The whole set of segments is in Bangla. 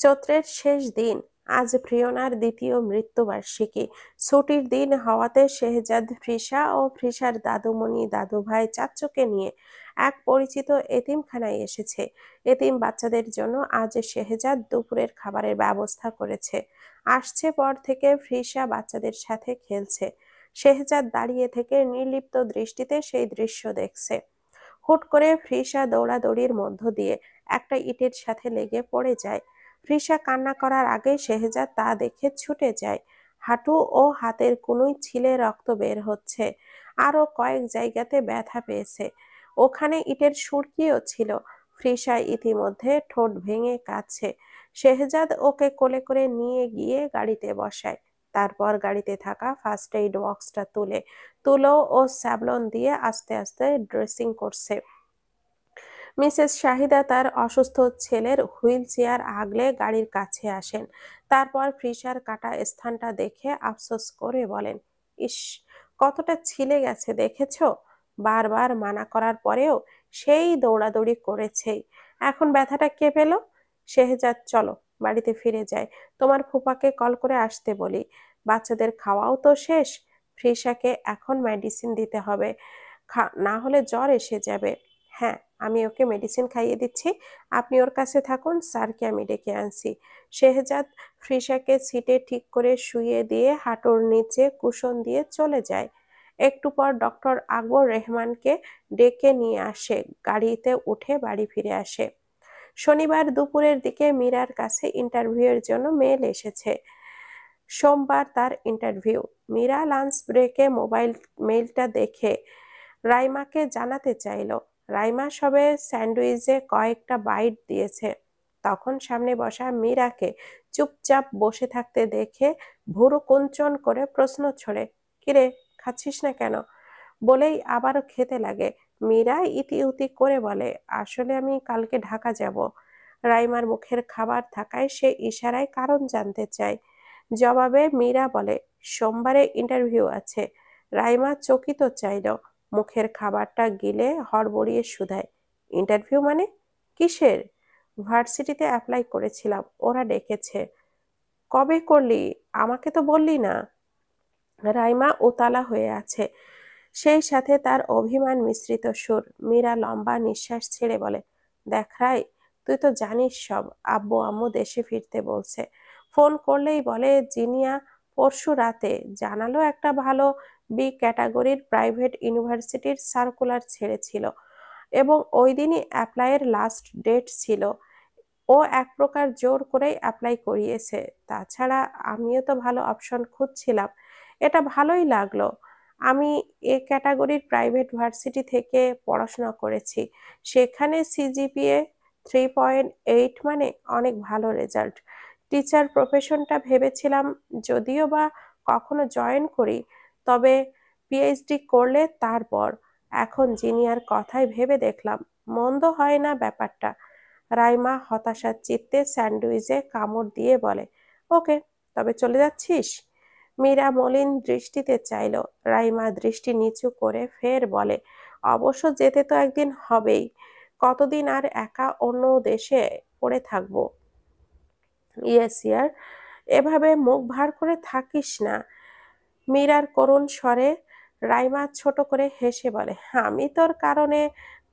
চৈত্রের শেষ দিন। আজ প্রিয়নার দ্বিতীয় মৃত্যুবার্ষিকী। ছুটির দিন হওয়াতে শেহজাদ ফ্রিসা ও ফ্রিসার দাদুমণি দাদুভাই চাচ্চুকে নিয়ে এক পরিচিত এতিমখানায় এসেছে। এতিম বাচ্চাদের জন্য আজ শেহজাদ দুপুরের খাবারের ব্যবস্থা করেছে। আসছে পর থেকে ফ্রিসা বাচ্চাদের সাথে খেলছে। শেহজাদ দাঁড়িয়ে থেকে নির্লিপ্ত দৃষ্টিতে সেই দৃশ্য দেখছে। হুট করে ফ্রিসা দৌড়াদৌড়ির মধ্য দিয়ে একটা ইটের সাথে লেগে পড়ে যায়। ফ্রিসা কান্না করার আগে শেহজাদ তা দেখে ছুটে যায়। হাঁটু ও হাতের কনুই ছিলে রক্ত বের হচ্ছে। আরো কয়েক জায়গাতে ব্যথা পেয়েছে। ওখানে ইটের সুরকিও ছিল। ফ্রিসা ইতিমধ্যে ঠোঁট ভেঙে কাঁদছে। শেহজাদ ওকে কোলে করে নিয়ে গিয়ে গাড়িতে বসায়। তারপর গাড়িতে থাকা ফার্স্ট এইড বক্সটা তুলো ও স্যাভলন দিয়ে আস্তে আস্তে ড্রেসিং করছে। মিসেস শাহিদা তার অসুস্থ ছেলের হুইল চেয়ার আগলে গাড়ির কাছে আসেন। তারপর ফ্রিসার কাটা স্থানটা দেখে আফসোস করে বলেন, ইস, কতটা ছিলে গেছে দেখেছো। বারবার মানা করার পরেও সেই দৌড়াদৌড়ি করেছেই। এখন ব্যথাটা কে পেল? শেহজাদ, চলো বাড়িতে ফিরে যাই। তোমার ফুপাকে কল করে আসতে বলি। বাচ্চাদের খাওয়াও তো শেষ। ফ্রিসাকে এখন মেডিসিন দিতে হবে, না হলে জ্বর এসে যাবে। হ্যাঁ, আমি ওকে মেডিসিন খাইয়ে দিচ্ছি। আপনি ওর কাছে থাকুন, স্যারকে আমি ডেকে আনছি। শেহজাদ ফ্রিসাকে সিটে ঠিক করে শুইয়ে দিয়ে হাঁটুর নিচে কুশন দিয়ে চলে যায়। একটু পর ডক্টর আকবর রেহমানকে ডেকে নিয়ে আসে। গাড়িতে উঠে বাড়ি ফিরে আসে। শনিবার দুপুরের দিকে মীরার কাছে ইন্টারভিউয়ের জন্য মেল এসেছে। সোমবার তার ইন্টারভিউ। মীরা লাঞ্চ ব্রেকে মেইলটা দেখে রাইমাকে জানাতে চাইল। রাইমা সবে স্যান্ডউইচে কয়েকটা বাইট দিয়েছে। তখন সামনে বসা মীরাকে চুপচাপ বসে থাকতে দেখে ভুরু কুঞ্চন করে প্রশ্ন ছড়ে, কিরে, খাচ্ছিস না কেন? বলেই আবারও খেতে লাগে। মীরা ইতিউতি করে বলে, আসলে আমি কালকে ঢাকা যাব। রাইমার মুখের খাবার থাকায় সে ইশারায় কারণ জানতে চায়। জবাবে মীরা বলে, সোমবারে ইন্টারভিউ আছে। রাইমা চকিত চাইল। মুখের খাবারটা গিলে হড়বড়িয়ে শুধায়, ইন্টারভিউ মানে? কিসের? ভার্সিটিতে অ্যাপ্লাই করেছিলাম, ওরা ডেকেছে। কবে করলি? আমাকে তো বললি না। রাইমা উতালা হয়ে আছে, সেই সাথে তার অভিমান মিশ্রিত সুর। মীরা লম্বা নিঃশ্বাস ছেড়ে বলে, দেখ রাই, তুই তো জানিস সব। আব্বু আম্মু দেশে ফিরতে বলছে। ফোন করলেই বলে জিনিয়া পরশু রাতে জানালো একটা ভালো বি ক্যাটাগরির প্রাইভেট ইউনিভার্সিটির সার্কুলার ছেড়েছিল এবং ওই দিনই অ্যাপ্লাইয়ের লাস্ট ডেট ছিল। ও এক প্রকার জোর করেই অ্যাপ্লাই করিয়েছে। তাছাড়া আমিও তো ভালো অপশন খুঁজছিলাম। এটা ভালোই লাগলো। আমি এ ক্যাটাগরির প্রাইভেট ভার্সিটি থেকে পড়াশোনা করেছি। সেখানে সিজিপিএ 3.8 মানে অনেক ভালো রেজাল্ট। টিচার প্রফেশনটা ভেবেছিলাম যদিও বা কখনো জয়েন করি, তবে পিএইচডি করলে তারপর। এখন জিনিয়ার কথাই ভেবে দেখলাম মন্দ হয় না ব্যাপারটা। রাইমা হতাশার চিত্তে স্যান্ডউইচে কামড় দিয়ে বলে, ওকে, তবে চলে যাচ্ছিস? মীরা মলিন দৃষ্টিতে চাইল। রাইমা দৃষ্টি নিচু করে ফের বলে, অবশ্য যেতে তো একদিন হবেই। কতদিন আর একা অন্য দেশে পড়ে থাকবো? ইয়েস ইয়ার। এভাবে মুখ ভার করে থাকিস না। মীরার করুণ স্বরে রাইমা ছোট করে হেসে বলে, আমি তোর কারণে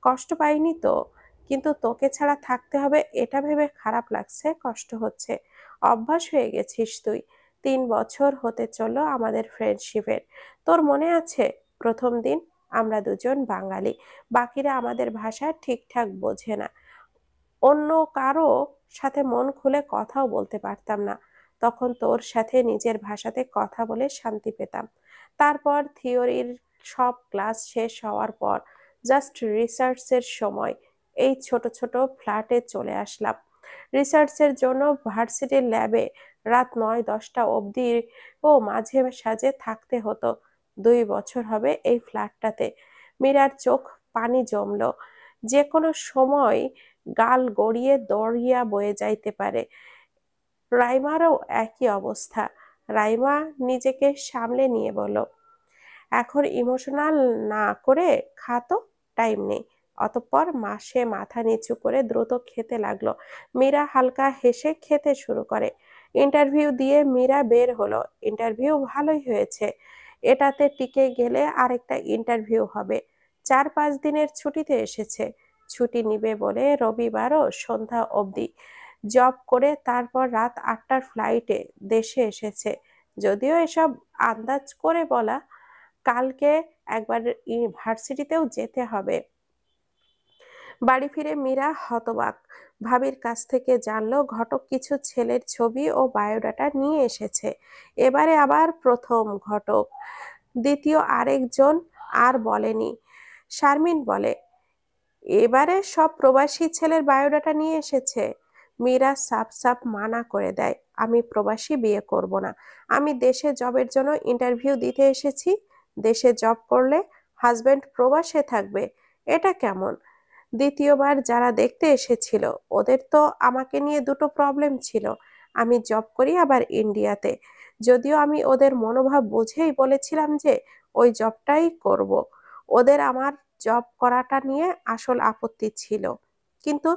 কষ্ট পাইনি তো, কিন্তু তোকে ছাড়া থাকতে হবে এটা ভেবে খারাপ লাগছে, কষ্ট হচ্ছে। অভ্যাস হয়ে গেছিস তুই। 3 বছর হতে চললো আমাদের ফ্রেন্ডশিপের। তোর মনে আছে প্রথম দিন? আমরা দুজন বাঙালি, বাকিরা আমাদের ভাষা ঠিকঠাক বোঝে না। অন্য কারো সাথে মন খুলে কথাও বলতে পারতাম না। তখন তোর সাথে নিজের ভাষাতে কথা বলে শান্তি পেতাম। তারপর থিওরির সব ক্লাস শেষ হওয়ার পর জাস্ট রিসার্চের সময় এই ছোট ছোট ফ্ল্যাটে চলে আসলাম। রিসার্চের জন্য ভার্সিটির ল্যাবে রাত 9-10টা অবধি ও মাঝে সাঝে থাকতে হতো। 2 বছর হবে এই ফ্ল্যাটটাতে। মীরার চোখ পানি জমলো। যে কোনো সময় গাল গড়িয়ে দরিয়া বয়ে যাইতে পারে। রাইমারও একই অবস্থা। রাইমা নিজেকে সামলে নিয়ে বলল, এখন ইমোশনাল না করে খা তো, টাইম নেই। অতঃপর সে মাথা নিচু করে দ্রুত খেতে লাগলো। মীরা হালকা হেসে খেতে শুরু করে। ইন্টারভিউ দিয়ে মীরা বের হলো। ইন্টারভিউ ভালোই হয়েছে। এটাতে টিকে গেলে আরেকটা ইন্টারভিউ হবে। 4-5 দিনের ছুটিতে এসেছে। ছুটি নিবে বলে রবিবারও সন্ধ্যা অবধি জব করে তারপর রাত 8টার ফ্লাইটে দেশে এসেছে। যদিও এসব আন্দাজ করে বলা, কালকে একবার ইউনিভার্সিটিতেও যেতে হবে। বাড়ি ফিরে মীরা হতবাক। ভাবির কাছ থেকে জানলো ঘটক কিছু ছেলের ছবি ও বায়োডাটা নিয়ে এসেছে। এবারে আবার প্রথম ঘটক, দ্বিতীয় আরেকজন আর বলেনি। শারমিন বলে, এবারে সব প্রবাসী ছেলের বায়োডাটা নিয়ে এসেছে। মীরা সাফ সাফ মানা করে দেয়, আমি প্রবাসী বিয়ে করব না। আমি দেশে জবের জন্য ইন্টারভিউ দিতে এসেছি। দেশে জব করলে হাজবেন্ড প্রবাসে থাকবে, এটা কেমন? দ্বিতীয়বার যারা দেখতে এসেছিল ওদের তো আমাকে নিয়ে দুটো প্রবলেম ছিল। আমি জব করি আবার ইন্ডিয়াতে। যদিও আমি ওদের মনোভাব বুঝেই বলেছিলাম যে ওই জবটাই করব। ওদের আমার জব করাটা নিয়ে আসল আপত্তি ছিল। কিন্তু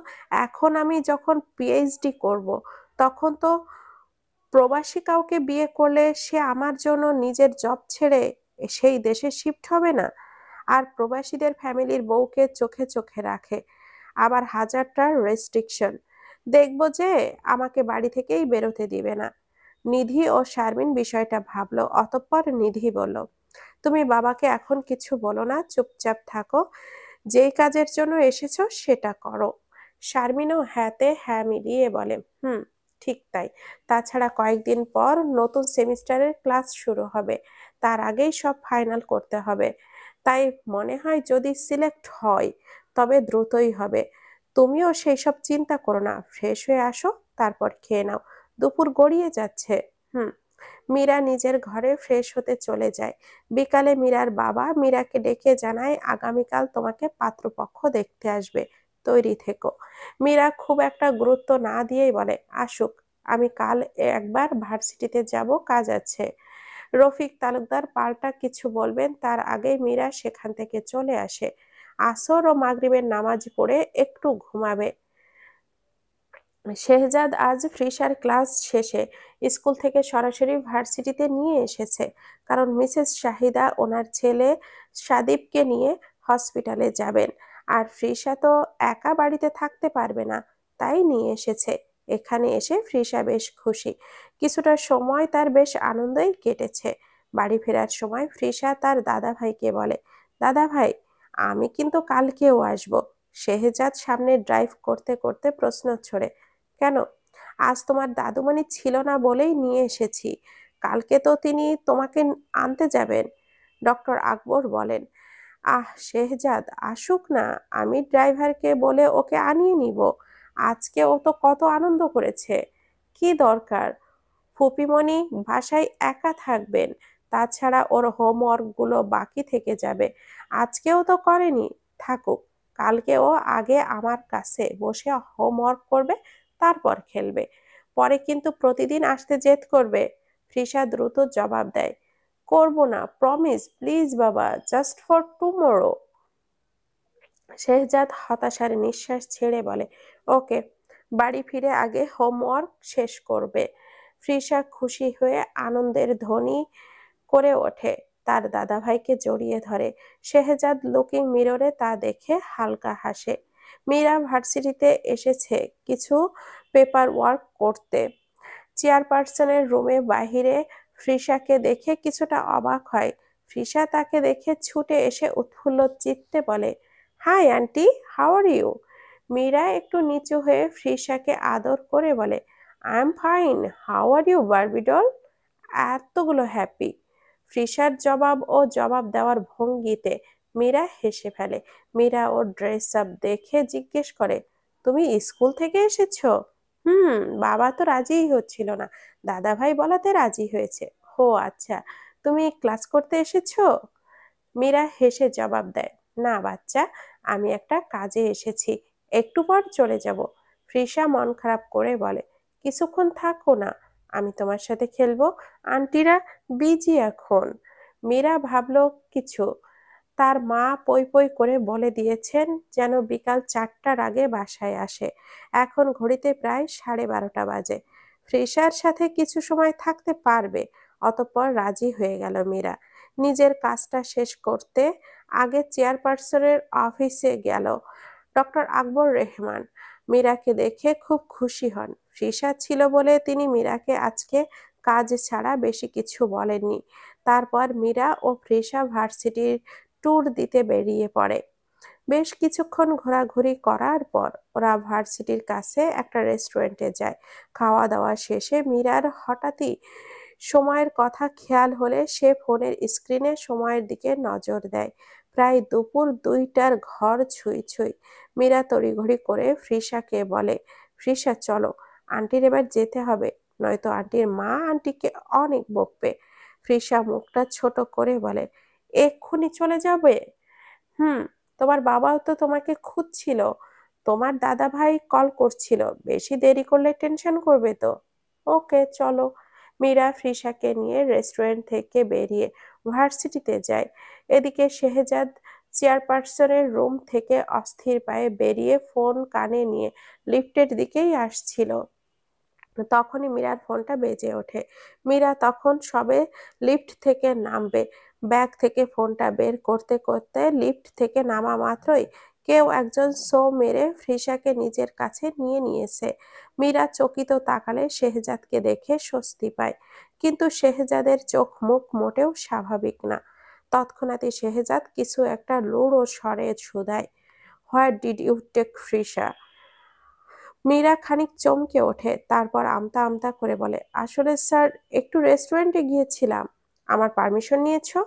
এখন আমি যখন পিএইচডি করব, তখন তো প্রবাসী কাউকে বিয়ে করলে সে আমার জন্য নিজের জব ছেড়ে সেই দেশে শিফট হবে না? আর প্রবাসীদের ফ্যামিলির বউকে চোখে চোখে রাখে, আবার হাজারটা রেস্ট্রিকশন। দেখবো যে আমাকে বাড়ি থেকেই বেরোতে দিবে না। নিধি ও শারমিন বিষয়টা ভাবলো। অতঃপর নিধি বলল, তুমি বাবাকে এখন কিছু বলো না, চুপচাপ থাকো। যেই কাজের জন্য এসেছো সেটা করো। শারমিনও হ্যাঁতে হ্যাঁ মিলিয়ে বলে, ঠিক তাই। তাছাড়া কয়েকদিন পর নতুন সেমিস্টারের ক্লাস শুরু হবে। তার আগেই সব ফাইনাল করতে হবে। তাই মনে হয় যদি সিলেক্ট হয় তবে দ্রুতই হবে। তুমিও সেই সব চিন্তা করো না, ফ্রেশ হয়ে আসো, তারপর খেয়ে নাও। দুপুর গড়িয়ে যাচ্ছে। হুম। মীরা নিজের ঘরে ফ্রেশ হতে চলে যায়। বিকালে মীরার বাবা মীরাকে ডেকে জানায়, আগামীকাল তোমাকে পাত্রপক্ষ দেখতে আসবে, তৈরি থেকো। মীরা খুব একটা গুরুত্ব না দিয়েই বলে, আসুক, আমি কাল একবার ভার্সিটিতে যাব, কাজ আছে। রফিক তালুকদার পাল্টা কিছু বলবেন তার আগেই মীরা সেখান থেকে চলে আসে। আসর ও মাগরিবের নামাজ পড়ে একটু ঘুমাবে। শেহজাদ আজ ফ্রিশার ক্লাস শেষে স্কুল থেকে সরাসরি ভার্সিটিতে নিয়ে এসেছে, কারণ মিসেস শাহিদা ওনার ছেলে সাদীপকে নিয়ে হসপিটালে যাবেন। আর ফ্রিশা তো একা বাড়িতে থাকতে পারবে না, তাই নিয়ে এসেছে। এখানে এসে ফ্রিশা বেশ খুশি। কিছুটা সময় তার বেশ আনন্দেই কেটেছে। বাড়ি ফেরার সময় ফ্রিশা তার দাদা ভাইকে বলে, দাদা ভাই, আমি কিন্তু কালকেও আসবো। শেহজাদ সামনে ড্রাইভ করতে করতে প্রশ্ন ছড়ে, কেন? আজ তোমার দাদুমণি ছিল না বলেই নিয়ে এসেছি। কালকে তো তিনি তোমাকে আনতে যাবেন। ডক্টর আকবর বলেন, আহ শেহজাদ আসুক না, আমি ড্রাইভারকে বলে ওকে আনিয়ে নিব। আজকে ও তো কত আনন্দ করেছে। কি দরকার? ফুপিমণি বাসায় একা থাকবেন। তাছাড়া ওর হোমওয়ার্ক গুলো বাকি থেকে যাবে। আজকেও তো করেনি, থাকুক। কালকে ও আগে আমার কাছে বসে হোমওয়ার্ক করবে, তারপর খেলবে। পরে কিন্তু প্রতিদিন আসতে জেদ করবে। ফ্রিসা দ্রুত জবাব দেয়, করব না, প্রমিস, প্লিজ বাবা, জাস্ট ফর টুমরো। শেহজাদ হতাশার নিঃশ্বাস ছেড়ে বলে, ওকে। বাড়ি ফিরে আগে হোমওয়ার্ক শেষ করবে। ফ্রিসা খুশি হয়ে আনন্দের ধ্বনি করে ওঠে, তার দাদাভাইকে জড়িয়ে ধরে। শেহজাদ লুকিং মিররে তা দেখে হালকা হাসে। মীরা ভার্সিটিতে এসেছে কিছু পেপার ওয়ার্ক করতে। চেয়ারপারসনের রুমে বাহিরে ফ্রিসাকে দেখে কিছুটা অবাক হয়। ফ্রিসা তাকে দেখে ছুটে এসে উৎফুল্ল চিত্তে বলে, hi aunty, how are you? Meera একটু নিচু হয়ে ফ্রিসাকে আদর করে বলে, I am fine, how are you Barbie doll? এতগুলো হ্যাপি। ফ্রিসার জবাব ও জবাব দেওয়ার ভঙ্গিতে মীরা হেসে ফেলে। মীরা ওর ড্রেস আপ দেখে জিজ্ঞেস করে, তুমি স্কুল থেকে এসেছো? বাবা তো রাজিই হচ্ছিল না, দাদা ভাই বলাতে রাজি হয়েছে। ও আচ্ছা, তুমি ক্লাস করতে এসেছো? মীরা হেসে জবাব দেয়, না বাচ্চা, আমি একটা কাজে এসেছি, একটু পর চলে যাব। ফ্রিসা মন খারাপ করে বলে, কিছুক্ষণ থাকো না, আমি তোমার সাথে খেলবো। আন্টিরা বিজি এখন। মীরা ভাবলো কিছু, তার মা পই পই করে বলে দিয়েছেন যেন বিকাল 4টার আগে বাসায় আসে। এখন ঘড়িতে প্রায় 12:30 বাজে। ফ্রেশার সাথে কিছু সময় থাকতে পারবে। অতঃপর রাজি হয়ে গেল মীরা। নিজের কাজটা শেষ করতে আগে চেয়ারপারসনের অফিসে গেল। ডক্টর আকবর রেহমান মীরাকে দেখে খুব খুশি হন। ফ্রেশা ছিল বলে তিনি মীরাকে আজকে কাজ ছাড়া বেশি কিছু বলেননি। তারপর মীরা ও ফ্রেশা ভার্সিটির ট্যুর দিতে বেরিয়ে পড়ে। বেশ কিছুক্ষণ ঘোরাঘুরি করার পর ওরা ভার্সিটির কাছে একটা রেস্টুরেন্টে যায়। খাওয়া দাওয়া শেষে মীরার হঠাৎই সময়ের কথা খেয়াল হলে সে ফোনের স্ক্রিনে সময়ের দিকে নজর দেয়। প্রায় দুপুর 2টার ঘর ছুঁই ছুঁই। মীরা তড়িঘড়ি করে ফ্রিসাকে বলে, ফ্রিসা চলো, আন্টির এবার যেতে হবে, নয়তো আন্টির মা আন্টিকে অনেক বকবে। ফ্রিসা মুখটা ছোট করে বলে, এক্ষুনি চলে যাবে? হুম, তোমার বাবাও তো তোমাকে খুঁজছিল, তোমার দাদা ভাই কল করছিল, বেশি দেরি করলে টেনশন করবে তো। ওকে চলো। মীরা ফ্রিসাকে নিয়ে রেস্টুরেন্ট থেকে বেরিয়ে ভার্সিটিতে যায়। এদিকে শেহজাদ চেয়ারপারসনের রুম থেকে অস্থির পায়ে বেরিয়ে ফোন কানে নিয়ে লিফটের দিকেই আসছিল। তখনই মীরার ফোনটা বেজে ওঠে। মীরা তখন সবে লিফট থেকে নামবে। ব্যাগ থেকে ফোনটা বের করতে করতে লিফট থেকে নামা মাত্রই কেউ একজন সো মেরে ফ্রিসাকে নিজের কাছে নিয়ে নিয়েছে। মীরা চকিত তাকালে শেহজাদকে দেখে স্বস্তি পায়, কিন্তু শেহজাদের চোখ মুখ মোটেও স্বাভাবিক না। তৎক্ষণাৎই শেহজাদ কিছু একটা লুড়ো স্বরে শুধায়, হোয়াট ডিড ইউ টেক ফ্রিসা? মীরা খানিক চমকে ওঠে, তারপর আমতা আমতা করে বলে, আসলে স্যার একটু রেস্টুরেন্টে গিয়েছিলাম। আমার পারমিশন নিয়েছো?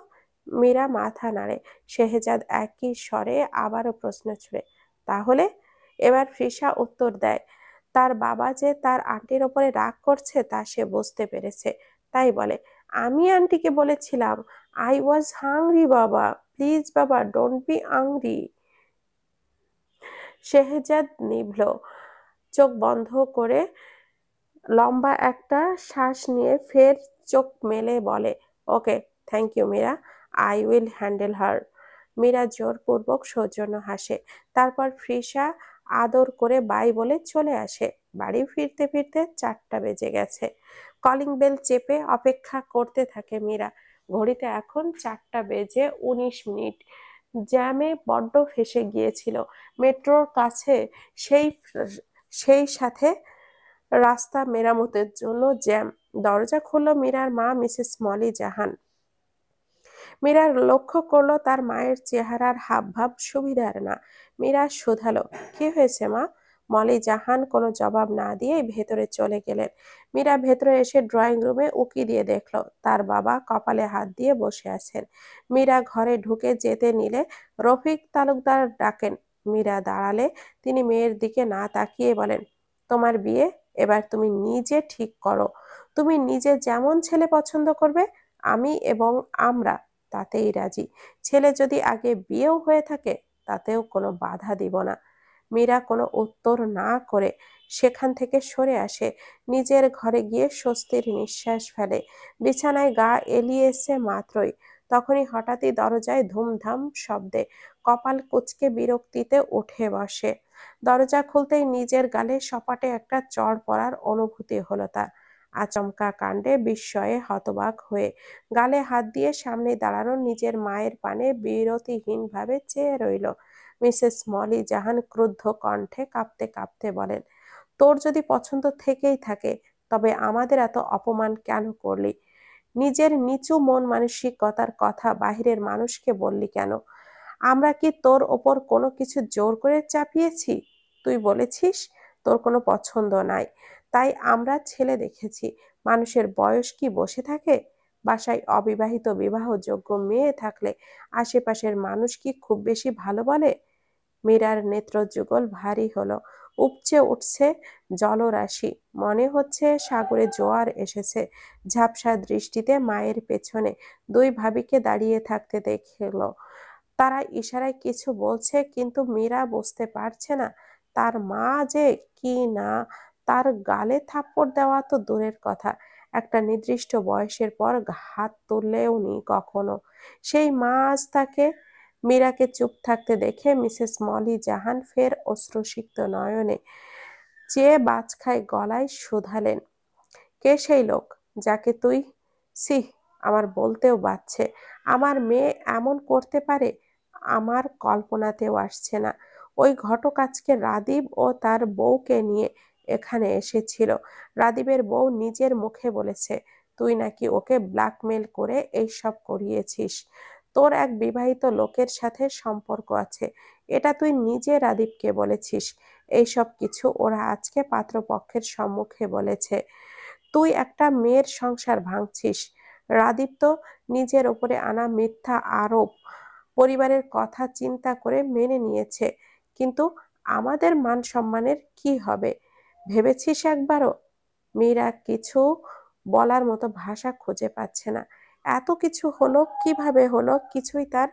মীরা মাথা নাড়ে। শেহজাদ একই স্বরে আবারও প্রশ্ন ছুড়ে, তাহলে? এবার ফ্রিসা উত্তর দেয়, তার বাবা যে তার আন্টির ওপরে রাগ করছে তা সে বুঝতে পেরেছে, তাই বলে, আমি আন্টিকে বলেছিলাম আই ওয়াজ হাংরি বাবা, প্লিজ বাবা ডোন্ট বি আংরি। শেহজাদ নিভল, চোখ বন্ধ করে লম্বা একটা শ্বাস নিয়ে ফের চোখ মেলে বলে, okay thank you Mira, I will handle her. Mira জোরপূর্বক সৌজন্য হাসে। তারপর ফ্রিসা আদর করে বাই বলে চলে আসে। বাড়ি ফিরতে ফিরতে 4টা বেজে গেছে। কলিং বেল চেপে অপেক্ষা করতে থাকে মীরা। ঘড়িতে এখন 4টা বেজে 19 মিনিট। জ্যামে বড্ড ফেঁসে গিয়েছিল। মেট্রোর কাছে সেই সেই সাথে রাস্তা মেরামতের জন্য জ্যাম। দরজা খুলল মীরার মা মিসেস মলি জাহান। মীরা লক্ষ্য করলো তার মায়ের চেহারার হাবভাব সুবিধার না। মীরা শুধালো, কি হয়েছে মা? মলি জাহান কোনো জবাব না দিয়ে ভেতরে চলে গেলেন। মীরা ভেতরে এসে ড্রয়িং রুমে উকি দিয়ে দেখলো তার বাবা কপালে হাত দিয়ে বসে আছেন। মীরা ঘরে ঢুকে যেতে নিলে রফিক তালুকদার ডাকেন। মীরা দাঁড়ালে তিনি মেয়ের দিকে না তাকিয়ে বলেন, তোমার বিয়ে এবার তুমি নিজে ঠিক করো। তুমি নিজে যেমন ছেলে পছন্দ করবে, আমি এবং আমরা তাতেই রাজি। ছেলে যদি আগে বিয়েও হয়ে থাকে তাতেও কোনো বাধা দিব না। মীরা কোনো উত্তর না করে সেখান থেকে সরে আসে। নিজের ঘরে গিয়ে স্বস্তির নিঃশ্বাস ফেলে। বিছানায় গা এলিয়েছে মাত্রই তখনই হঠাৎই দরজায় ধুমধাম শব্দে কপাল কুঁচকে বিরক্তিতে উঠে বসে। দরজা খুলতেই নিজের গালে সপাটে একটা চড় পড়ার অনুভূতি হলো তার। আচমকা কাণ্ডে বিস্ময়ে হতবাক হয়ে গালে হাত দিয়ে সামনে দাঁড়ানো নিজের মায়ের পানে বিরতিহীনভাবে চেয়ে রইল। মিসেস মলি জাহান ক্রুদ্ধ কণ্ঠে কাঁপতে কাঁপতে বলেন, তোর যদি পছন্দ থেকেই থাকে তবে আমাদের এত অপমান কেন করলি? নিজের নিচু মন মানসিকতার কথা বাহিরের মানুষকে বললি কেন? আমরা কি তোর ওপর কোনো কিছু জোর করে চাপিয়েছি? তুই বলেছিস তোর কোনো পছন্দ নাই, তাই আমরা ছেলে দেখেছি। মানুষের বয়স কি বসে থাকে? বাসায় অবিবাহিত বিবাহযোগ্য মেয়ে থাকলে আশেপাশের মানুষ কি খুব বেশি ভালো বলে? মীরার নেত্রযুগল ভারী হলো, উপচে উঠছে জলরাশি, মনে হচ্ছে সাগরে জোয়ার এসেছে। ঝাপসা দৃষ্টিতে মায়ের পেছনে দুই ভাবিকে দাঁড়িয়ে থাকতে দেখল। তারা ইশারায় কিছু বলছে, কিন্তু মীরা বুঝতে পারছে না তার মা যে কি না। তার গালে থাপ্পড় দেওয়া তো দূরের কথা, একটা নির্দিষ্ট বয়সের পর হাত তুললেও নি কখনো। সেই মা আজ তাকে মীরাকে চুপ থাকতে দেখে মিসেস মলি জাহান ফের অশ্রুসিক্ত নয়নে চেয়ে বাজখাই গলায় শুধালেন, কে সেই লোক যাকে তুই? সিহ, আমার বলতেও বাচ্ছে। আমার মেয়ে এমন করতে পারে? আমার কল্পনাতেও আসছে না। ওই ঘটক আজকে রাদীপ ও তার বউকে নিয়ে এখানে এসেছিল। রাদীপের বউ নিজের মুখে বলেছে তুই নাকি ওকে ব্ল্যাকমেল করে এইসব করিয়েছিস। তোর এক বিবাহিত লোকের সাথে সম্পর্ক আছে, এটা তুই নিজে রাদীপকে বলেছিস। এইসব কিছু ওরা আজকে পাত্রপক্ষের সম্মুখে বলেছে। তুই একটা মেয়ের সংসার ভাঙছিস। রাদীপ তো নিজের ওপরে আনা মিথ্যা আরোপ পরিবারের কথা চিন্তা করে মেনে নিয়েছে, কিন্তু আমাদের মান সম্মানের কি হবে ভেবেছিস একবারও? মীরা কিছু বলার মতো ভাষা খুঁজে পাচ্ছে না। এত কিছু হলো কিভাবে হলো কিছুই তার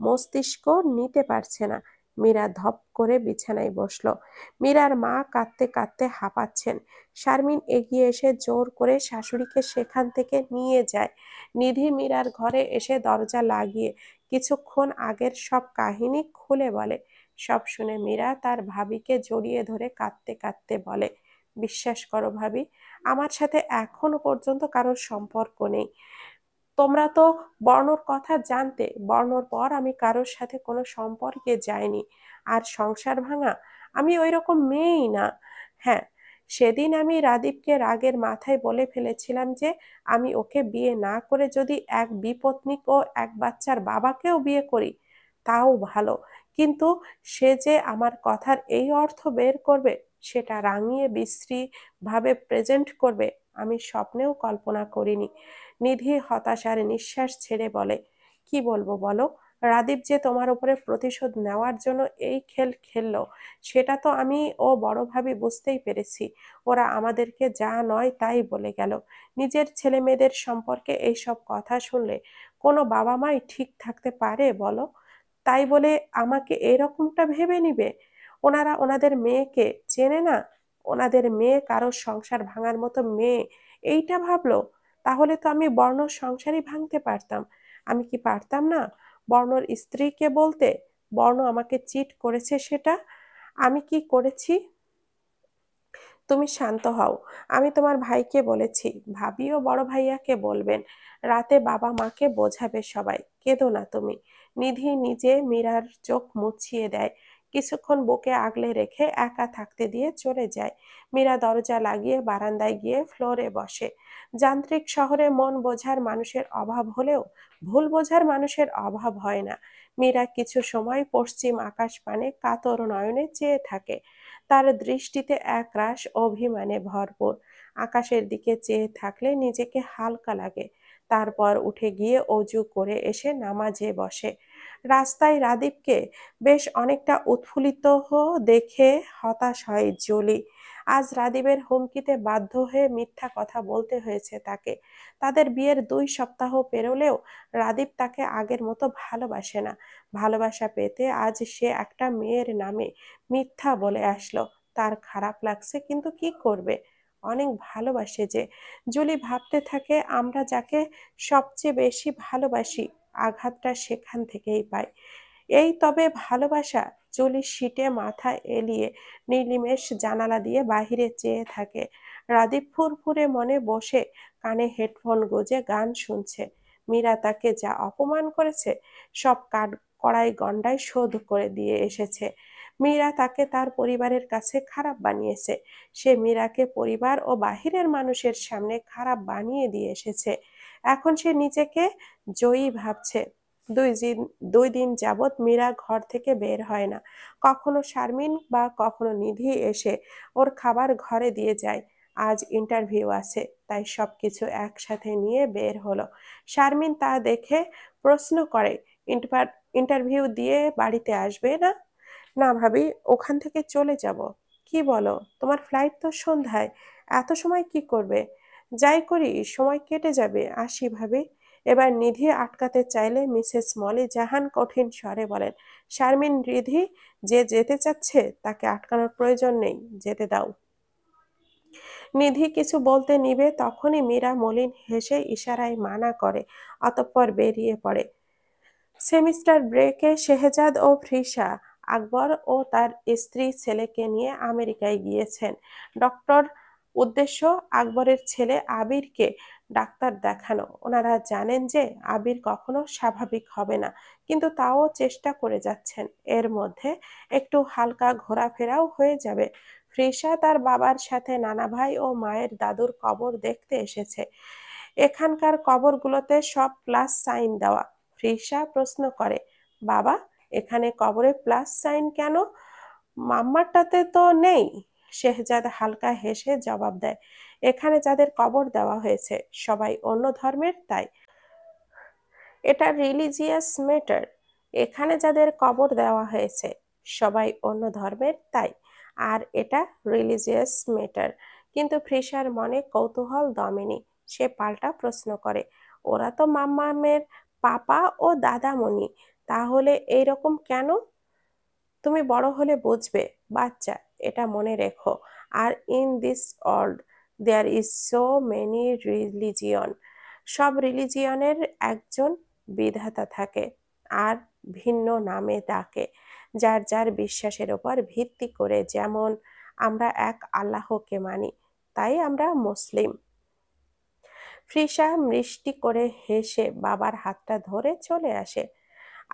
মস্তিষ্ক নিতে পারছে না। মীরা ধপ করে বিছানায় বসলো। মীরার মা কাঁদতে কাঁদতে হাঁপাচ্ছেন। শারমিন এগিয়ে এসে জোর করে শাশুড়িকে সেখান থেকে নিয়ে যায়। নিধি মীরার ঘরে এসে দরজা লাগিয়ে কিছুক্ষণ আগের সব কাহিনী খুলে বলে। সব শুনে মীরা তার ভাবিকে জড়িয়ে ধরে কাঁদতে কাঁদতে বলে, বিশ্বাস করো ভাবি, আমার সাথে এখনো পর্যন্ত কারোর সম্পর্ক নেই। তোমরা তো বর্ণর কথা জানতে, বর্ণর পর আমি কারোর সাথে কোনো সম্পর্কে যাইনি। আর সংসার ভাঙা, আমি ওই রকম মেয়েই না। হ্যাঁ, সেদিন আমি রাদীপকে রাগের মাথায় বলে ফেলেছিলাম যে আমি ওকে বিয়ে না করে যদি এক বিপত্নিক ও এক বাচ্চার বাবাকেও বিয়ে করি তাও ভালো, কিন্তু সে যে আমার কথার এই অর্থ বের করবে, সেটা রাঙিয়ে বিশ্রী ভাবে প্রেজেন্ট করবে, আমি স্বপ্নেও কল্পনা করিনি। নিধি হতাশার নিঃশ্বাস ছেড়ে বলে, কি বলবো বলো, রাদীপ যে তোমার উপরে প্রতিশোধ নেওয়ার জন্য এই খেল খেললো সেটা তো আমি ও বড় ভাবি বুঝতেই পেরেছি। ওরা আমাদেরকে যা নয় তাই বলে গেল। নিজের ছেলে মেয়েদের সম্পর্কে এইসব কথা শুনলে কোনো বাবা মাই ঠিক থাকতে পারে বলো? তাই বলে আমাকে এরকমটা ভেবে নিবে? ওনারা ওনাদের মেয়েকে চেনে না? ওনাদের মেয়ে কারোর সংসার ভাঙার মতো মেয়ে এইটা ভাবলো? তাহলে তো আমি বর্ণর সংসারই ভাঙতে পারতাম। আমি কি পারতাম না বর্ণর স্ত্রীকে বলতে বর্ণ আমাকে চিট করেছে সেটা? আমি কি করেছি? তুমি শান্ত হও। আমি তোমার ভাইকে বলেছি, ভাবিও বড় ভাইয়াকে বলবেন। রাতে বাবা মাকে বোঝাবে সবাই। কেঁদো না তুমি। নিধি নিজে মীরার চোখ মুছিয়ে দেয়। কিছুক্ষণ বুকে আগলে রেখে একা থাকতে দিয়ে চলে যায়। মীরা দরজা লাগিয়ে বারান্দায় গিয়ে ফ্লোরে বসে। যান্ত্রিক শহরে মন বোঝার মানুষের অভাব হলেও ভুল বোঝার মানুষের অভাব হয় না। মীরা কিছু সময় পশ্চিম আকাশ পানে কাতর নয়নে চেয়ে থাকে। তার দৃষ্টিতে একরাশ অভিমানে ভরপুর। আকাশের দিকে চেয়ে থাকলে নিজেকে হালকা লাগে। তারপর উঠে গিয়ে অজু করে এসে নামাজে বসে। রাস্তায় রাদীপকে বেশ অনেকটা উৎফুল্লিত দেখে হতাশ হয় জলি। আজ রাদীপের হুমকিতে বাধ্য হয়ে মিথ্যা কথা বলতে হয়েছে তাকে। তাদের বিয়ের 2 সপ্তাহ পেরোলেও রাদীপ তাকে আগের মতো ভালোবাসে না। ভালোবাসা পেতে আজ সে একটা মেয়ের নামে মিথ্যা বলে আসলো। তার খারাপ লাগছে, কিন্তু কি করবে, অনেক ভালোবাসে যে। জুলি ভাবতে থাকে আমরা যাকে সবচেয়ে বেশি ভালোবাসি আঘাতটা সেখান থেকেই পাই। এই তবে ভালোবাসা? জুলি সিটে মাথা এলিয়ে নির্নিমেষ জানালা দিয়ে বাহিরে চেয়ে থাকে। রাদীপ ফুরফুরে মনে বসে কানে হেডফোন গুঁজে গান শুনছে। মীরা তাকে যা অপমান করেছে সব কাঠ কড়াই গন্ডায় শোধ করে দিয়ে এসেছে। মীরা তাকে তার পরিবারের কাছে খারাপ বানিয়েছে। সে মীরাকে পরিবার ও বাহিরের মানুষের সামনে খারাপ বানিয়ে দিয়ে এসেছে। এখন সে নিজেকে জয়ী ভাবছে। 2 দিন যাবৎ মীরা ঘর থেকে বের হয় না। কখনো শারমিন বা কখনো নিধি এসে ওর খাবার ঘরে দিয়ে যায়। আজ ইন্টারভিউ আছে, তাই সবকিছু একসাথে নিয়ে বের হলো। শারমিন তা দেখে প্রশ্ন করে, ইন্টারভিউ দিয়ে বাড়িতে আসবে না? না ভাবি, ওখান থেকে চলে যাব। কি বলো, তোমার ফ্লাইট তো সন্ধ্যায়, এত সময় কি করবে? যাই করি সময় কেটে যাবে, আসি ভাবি। এবার নিধি আটকাতে চাইলে মিসেস মলি জাহান কঠিন স্বরে বলেন, শারমিন, নিধি যে যেতে চাচ্ছে তাকে আটকানোর প্রয়োজন নেই, যেতে দাও। নিধি কিছু বলতে নিবে তখনই মীরা মলিন হেসে ইশারায় মানা করে, অতঃপর বেরিয়ে পড়ে। সেমিস্টার ব্রেকে শেহজাদ ও ফ্রিসা আকবর ও তার স্ত্রী ছেলেকে নিয়ে আমেরিকায় গিয়েছেন। ডক্টর উদ্দেশ্য আকবরের ছেলে আবিরকে ডাক্তার দেখানো। ওনারা জানেন যে আবির কখনো স্বাভাবিক হবে না, কিন্তু তাও চেষ্টা করে যাচ্ছেন। এর মধ্যে একটু হালকা ঘোরাফেরাও হয়ে যাবে। ফ্রিসা তার বাবার সাথে নানা ভাই ও মায়ের দাদুর কবর দেখতে এসেছে। এখানকার কবরগুলোতে সব প্লাস সাইন দেওয়া। ফ্রিসা প্রশ্ন করে, বাবা, এখানে কবরে প্লাস সাইন কেন? মাম্মারটাতে তো নেই। শেহজাদ হালকা হেসে জবাব দেয়, এখানে যাদের কবর দেওয়া হয়েছে সবাই অন্য ধর্মের, তাই এটা রিলিজিয়াস ম্যাটার। এখানে যাদের কবর দেওয়া হয়েছে সবাই অন্য ধর্মের, তাই আর এটা রিলিজিয়াস ম্যাটার। কিন্তু ফ্রিসার মনে কৌতূহল দমেনি। সে পাল্টা প্রশ্ন করে, ওরা তো মাম্মামের পাপা ও দাদামণি, তাহলে এইরকম কেন? তুমি বড় হলে বুঝবে বাচ্চা, এটা মনে রেখো। আর in this world there is so many religion. সব রিলিজিয়নের একজন বিধাতা থাকে, আর ভিন্ন নামে ডাকে যার যার বিশ্বাসের উপর ভিত্তি করে। যেমন আমরা এক আল্লাহকে মানি, তাই আমরা মুসলিম। ফ্রিসা মিষ্টি করে হেসে বাবার হাতটা ধরে চলে আসে।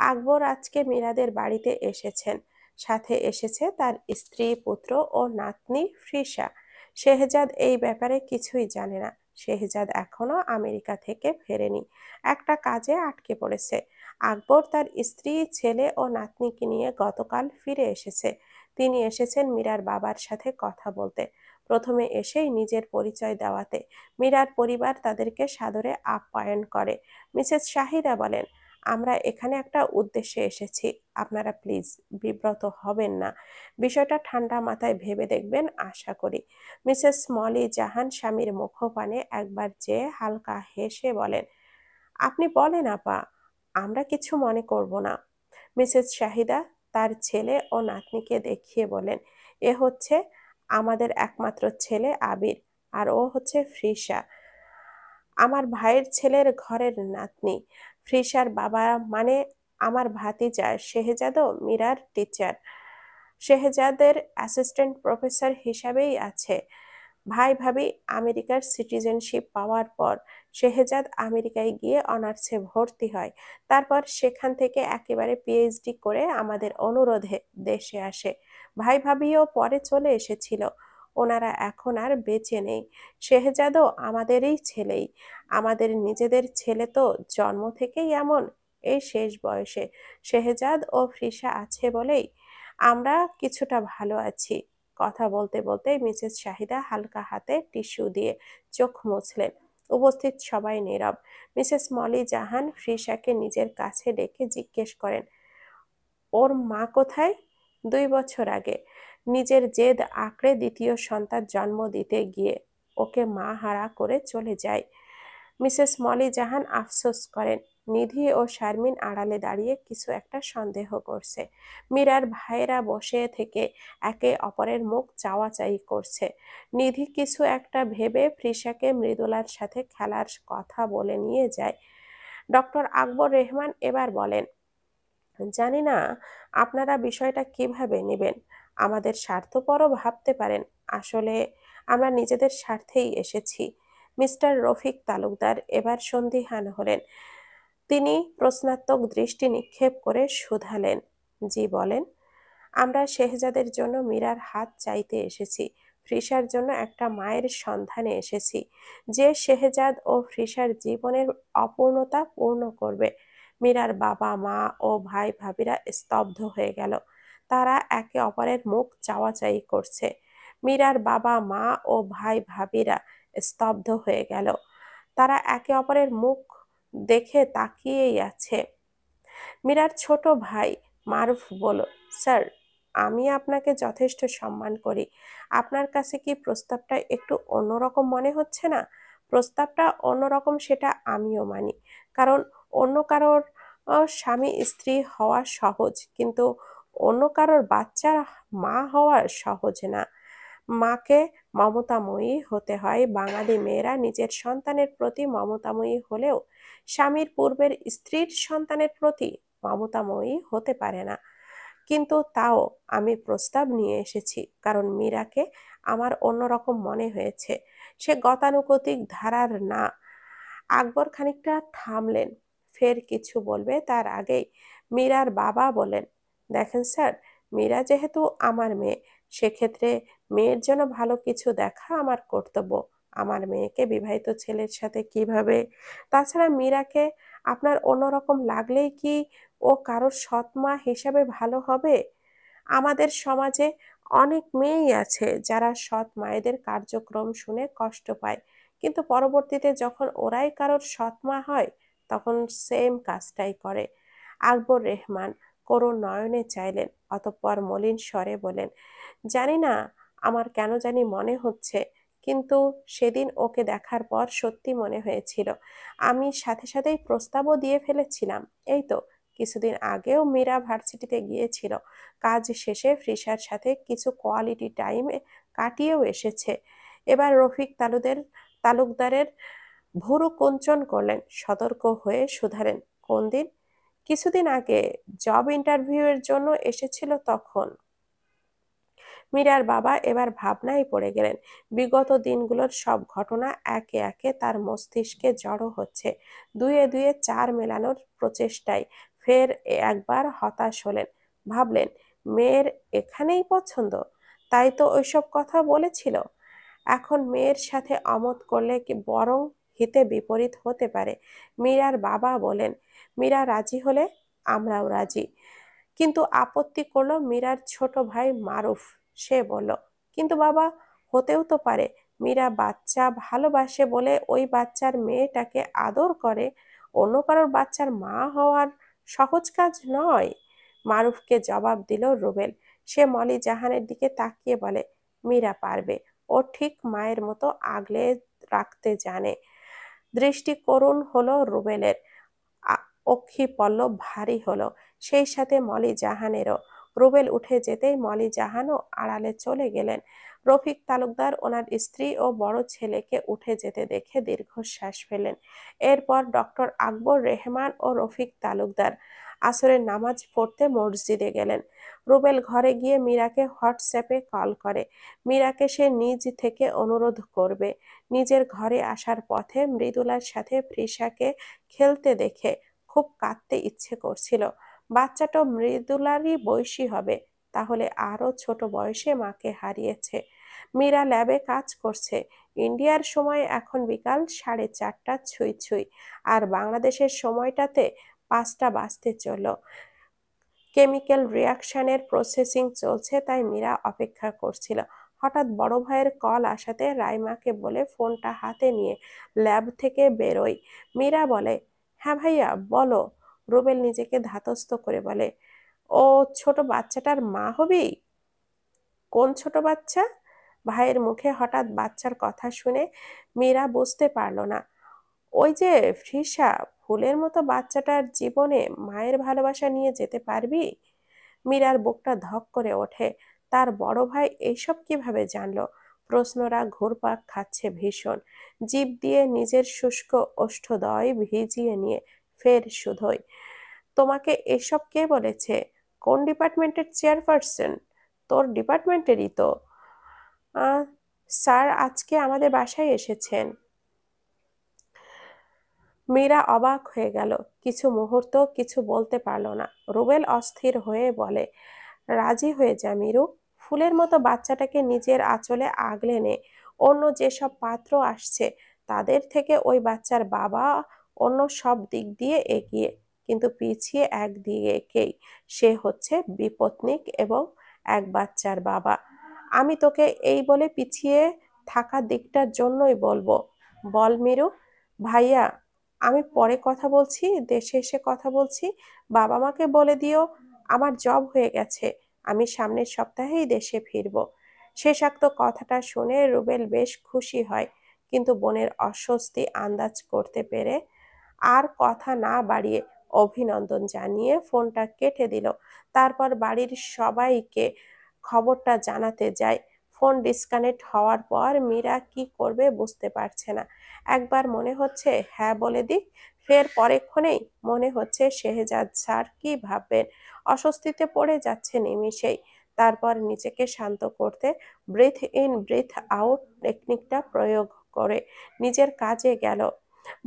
আকবর আজকে মীরাদের বাড়িতে এসেছেন। সাথে এসেছে তার স্ত্রী, পুত্র ও নাতনি ফ্রিসা। শেহজাদ এই ব্যাপারে কিছুই জানে না। শেহজাদ এখনো আমেরিকা থেকে ফেরেনি, একটা কাজে আটকে পড়েছে। আকবর তার স্ত্রী, ছেলে ও নাতনিকে নিয়ে গতকাল ফিরে এসেছে। তিনি এসেছেন মীরার বাবার সাথে কথা বলতে। প্রথমে এসেই নিজের পরিচয় দেওয়াতে মীরার পরিবার তাদেরকে সাদরে আপ্যায়ন করে। মিসেস শাহিদা বলেন, আমরা এখানে একটা উদ্দেশ্যে এসেছি, আপনারা প্লিজ বিব্রত হবেন না। বিষয়টা ঠান্ডা মাথায় ভেবে দেখবেন আশা করি। মিসেস মলি জাহান স্বামীর মুখপানে একবার চেয়ে হালকা হেসে বলেন, আপনি বলেন আপা, আমরা কিছু মনে করব না। মিসেস শাহিদা তার ছেলে ও নাতনিকে দেখিয়ে বলেন, এ হচ্ছে আমাদের একমাত্র ছেলে আবির, আর ও হচ্ছে ফ্রিসা, আমার ভাইয়ের ছেলের ঘরের নাতনি। ফ্রিসার বাবা মানে আমার ভাতিজা শেহজাদও মীরার টিচার। শেহজাদের অ্যাসিস্ট্যান্ট প্রফেসর হিসাবেই আছে। ভাই ভাবি আমেরিকার সিটিজেনশিপ পাওয়ার পর শেহজাদ আমেরিকায় গিয়ে অনার্সে ভর্তি হয়। তারপর সেখান থেকে একেবারে পিএইচডি করে আমাদের অনুরোধে দেশে আসে। ভাই ভাবিও পরে চলে এসেছিল, ওনারা এখন আর বেঁচে নেই। শেহজাদও আমাদেরই ছেলেই, আমাদের নিজেদের ছেলে তো জন্ম থেকেই এমন। এই শেষ বয়সে শেহজাদ ও ফ্রিসা আছে বলেই আমরা কিছুটা ভালো আছি। কথা বলতে বলতে মিসেস শাহিদা হালকা হাতে টিস্যু দিয়ে চোখ মুছলেন। উপস্থিত সবাই নীরব। মিসেস মলি জাহান ফ্রিসাকে নিজের কাছে ডেকে জিজ্ঞেস করেন, ওর মা কোথায়? 2 বছর আগে নিজের জেদ আঁকড়ে দ্বিতীয় সন্তান জন্ম দিতে গিয়ে ওকে মা হারা করে চলে যায়। মিসেস মলি জাহান আফসোস করেন। নিধি ও শারমিন আড়ালে দাঁড়িয়ে কিছু একটা সন্দেহ করছে। মীরার ভাইয়েরা বসে থেকে একে অপরের মুখ চাওয়াচাই করছে। নিধি কিছু একটা ভেবে ফ্রিসাকে মৃদুলার সাথে খেলার কথা বলে নিয়ে যায়। ডক্টর আকবর রেহমান এবার বলেন, জানি না আপনারা বিষয়টা কিভাবে নেবেন। আমাদের স্বার্থপরও ভাবতে পারেন। আসলে আমরা নিজেদের স্বার্থেই এসেছি। মিস্টার রফিক তালুকদার এবার সন্দিহান হলেন। তিনি প্রশ্নাত্মক দৃষ্টি নিক্ষেপ করে শুধালেন, জি বলেন। আমরা শেহজাদের জন্য মীরার হাত চাইতে এসেছি। ফ্রিসার জন্য একটা মায়ের সন্ধানে এসেছি, যে শেহজাদ ও ফ্রিসার জীবনের অপূর্ণতা পূর্ণ করবে। মীরার বাবা মা ও ভাই ভাবিরা স্তব্ধ হয়ে গেল। তারা একে অপরের মুখ চাওয়াচাই করছে। মীরার বাবা মা ও ভাই ভাবিরা স্তব্ধ হয়ে গেল। তারা একে অপরের মুখ দেখে তাকিয়েই আছে। মীরার ছোট ভাই মারুফ বলল, স্যার, আমি আপনাকে যথেষ্ট সম্মান করি। আপনার কাছে কি প্রস্তাবটা একটু অন্যরকম মনে হচ্ছে না? প্রস্তাবটা অন্যরকম সেটা আমিও মানি, কারণ অন্য কারোর স্বামী স্ত্রী হওয়া সহজ, কিন্তু অন্য কারোর বাচ্চার মা হওয়া সহজ না। মাকে মমতাময়ী হতে হয়। বাঙালি মেয়েরা নিজের সন্তানের প্রতি মমতাময়ী হলেও স্বামীর পূর্বের স্ত্রীর সন্তানের প্রতি মমতাময়ী হতে পারে না, কিন্তু তাও আমি প্রস্তাব নিয়ে এসেছি, কারণ মীরাকে আমার অন্যরকম মনে হয়েছে। সে গতানুগতিক ধারার না। আকবর খানিকটা থামলেন, ফের কিছু বলবে তার আগেই মীরার বাবা বলেন, দেখেন স্যার, মীরা যেহেতু আমার মেয়ে, সেক্ষেত্রে মেয়ের জন্য ভালো কিছু দেখা আমার কর্তব্য। আমার মেয়েকে বিবাহিত ছেলের সাথে কিভাবে? তাছাড়া মীরাকে আপনার অন্যরকম লাগলেই কি ও কারোর সৎ মা হিসাবে ভালো হবে? আমাদের সমাজে অনেক মেয়েই আছে যারা সৎ মায়েদের কার্যক্রম শুনে কষ্ট পায়, কিন্তু পরবর্তীতে যখন ওরাই কারোর সৎ মা হয়, তখন সেম কাজটাই করে। আকবর রেহমান করুণ নয়নে চাইলেন, অতঃপর মলিন স্বরে বলেন, জানি না, আমার কেন জানি মনে হচ্ছে, কিন্তু সেদিন ওকে দেখার পর সত্যি মনে হয়েছিল। আমি সাথে সাথেই প্রস্তাবও দিয়ে ফেলেছিলাম। এই তো কিছুদিন আগেও মীরা ভার্সিটিতে গিয়েছিল, কাজ শেষে ফ্রিসার সাথে কিছু কোয়ালিটি টাইম কাটিয়েও এসেছে। এবার রফিক তালুকদারের ভুরু কুঞ্চন করলেন, সতর্ক হয়ে শুধালেন, কোন দিন? কিছুদিন আগে, জব ইন্টারভিউয়ের জন্য এসেছিল তখন। মীরার বাবা এবার ভাবনায় পড়ে গেলেন। বিগত দিনগুলোর সব ঘটনা একে একে তার মস্তিষ্কে জড়ো হচ্ছে। দুয়ে দুয়ে চার মেলানোর প্রচেষ্টায় ফের একবার হতাশ হলেন। ভাবলেন, মেয়ের এখানেই পছন্দ, তাই তো ওইসব কথা বলেছিল। এখন মেয়ের সাথে অমত করলে কি বরং হিতে বিপরীত হতে পারে। মীরার বাবা বলেন, মীরা রাজি হলে আমরাও রাজি। কিন্তু আপত্তি করলো মীরার ছোট ভাই মারুফ। সে বলল, কিন্তু বাবা, হতেও তো পারে মীরা বাচ্চা ভালোবাসে বলে ওই বাচ্চার মেয়েটাকে আদর করে, অন্য কারোর বাচ্চার মা হওয়ার সহজ কাজ নয়। মারুফকে জবাব দিল রুবেল। সে মলি জাহানের দিকে তাকিয়ে বলে, মীরা পারবে, ও ঠিক মায়ের মতো আগলে রাখতে জানে। দৃষ্টি করুণ হলো রুবেলের, অক্ষি পল্লব ভারী হলো, সেই সাথে মলি জাহানেরও। রুবেল উঠে যেতেই মলি জাহানও আড়ালে চলে গেলেন। রফিক তালুকদার ওনার স্ত্রী ও বড় ছেলেকে উঠে যেতে দেখে দীর্ঘশ্বাস ফেলেন। এরপর ডক্টর আকবর রেহমান ও রফিক তালুকদার আসরের নামাজ পড়তে মসজিদে গেলেন। রুবেল ঘরে গিয়ে মীরাকে হোয়াটসঅ্যাপে কল করে। মীরাকে সে নিজ থেকে অনুরোধ করবে। নিজের ঘরে আসার পথে মৃদুলার সাথে ফ্রিসাকে খেলতে দেখে খুব কাঁদতে ইচ্ছে করছিল। বাচ্চাটা মৃদুলারই বয়সী হবে, তাহলে আরো ছোট বয়সে মাকে হারিয়েছে। মীরা ল্যাবে কাজ করছে। ইন্ডিয়ার সময় এখন বিকাল 4:30 ছুঁই ছুঁই, আর বাংলাদেশের সময়টাতে 5টা বাজতে চলল। কেমিক্যাল রিয়াকশনের প্রসেসিং চলছে, তাই মীরা অপেক্ষা করছিল। হঠাৎ বড় ভাইয়ের কল আসাতে রাইমাকে বলে ফোনটা হাতে নিয়ে ল্যাব থেকে বেরোয়। মীরা বলে, হ্যাঁ ভাইয়া বলো। রুবেল নিজেকে ধাতস্থ করে বলে, ও ছোট বাচ্চাটার মা হবি? কোন ছোট বাচ্চা? ভাইয়ের মুখে হঠাৎ বাচ্চার কথা শুনে মীরা বুঝতে পারল না। ওই যে ফ্রিসা, ফুলের মতো বাচ্চাটার জীবনে মায়ের ভালোবাসা নিয়ে যেতে পারবি? মীরার বুকটা ধক করে ওঠে। তার বড় ভাই এইসব কিভাবে জানলো? প্রশ্নরা ঘুরপাক খাচ্ছে ভীষণ। জিভ দিয়ে নিজের শুষ্ক ওষ্ঠদ্বয় ভিজিয়ে নিয়ে ফের শুধোয়, তোমাকে এসব কে বলেছে? কোন ডিপার্টমেন্টের চেয়ারপারসন? তোর ডিপার্টমেন্টেরই তো। আহ স্যার আজকে আমাদের বাসায় এসেছেন। মীরা অবাক হয়ে গেল, কিছু মুহূর্ত কিছু বলতে পারল না। রুবেল অস্থির হয়ে বলে, রাজি হয়ে যা মিরু, ফুলের মতো বাচ্চাটাকে নিজের আঁচলে আগলে নে। অন্য যেসব পাত্র আসছে তাদের থেকে ওই বাচ্চার বাবা অন্য সব দিক দিয়ে এগিয়ে, কিন্তু পিছিয়ে একদিকেই, সে হচ্ছে বিপত্নিক এবং এক বাচ্চার বাবা। আমি তোকে এই বলে পিছিয়ে থাকা দিকটার জন্যই বলবো। বল মিরু। ভাইয়া, আমি পরে কথা বলছি, দেশে এসে কথা বলছি। বাবা মাকে বলে দিও আমার জব হয়ে গেছে, আমি সামনের সপ্তাহেই দেশে ফিরবো। শেষাক্ত কথাটা শুনে রুবেল বেশ খুশি হয়, কিন্তু বোনের অস্বস্তি আন্দাজ করতে পেরে আর কথা না বাড়িয়ে অভিনন্দন জানিয়ে ফোনটা কেটে দিল। তারপর বাড়ির সবাইকে খবরটা জানাতে যায়। ফোন ডিসকানেক্ট হওয়ার পর মীরা কি করবে বুঝতে পারছে না। একবার মনে হচ্ছে হ্যাঁ বলে দিক, ফের পরেক্ষণেই মনে হচ্ছে শেহজাদ স্যার কি ভাববেন। অস্বস্তিতে পড়ে যাচ্ছে নিমিষেই। তারপর নিজেকে শান্ত করতে ব্রিথ ইন ব্রিথ আউট টেকনিকটা প্রয়োগ করে নিজের কাজে গেল।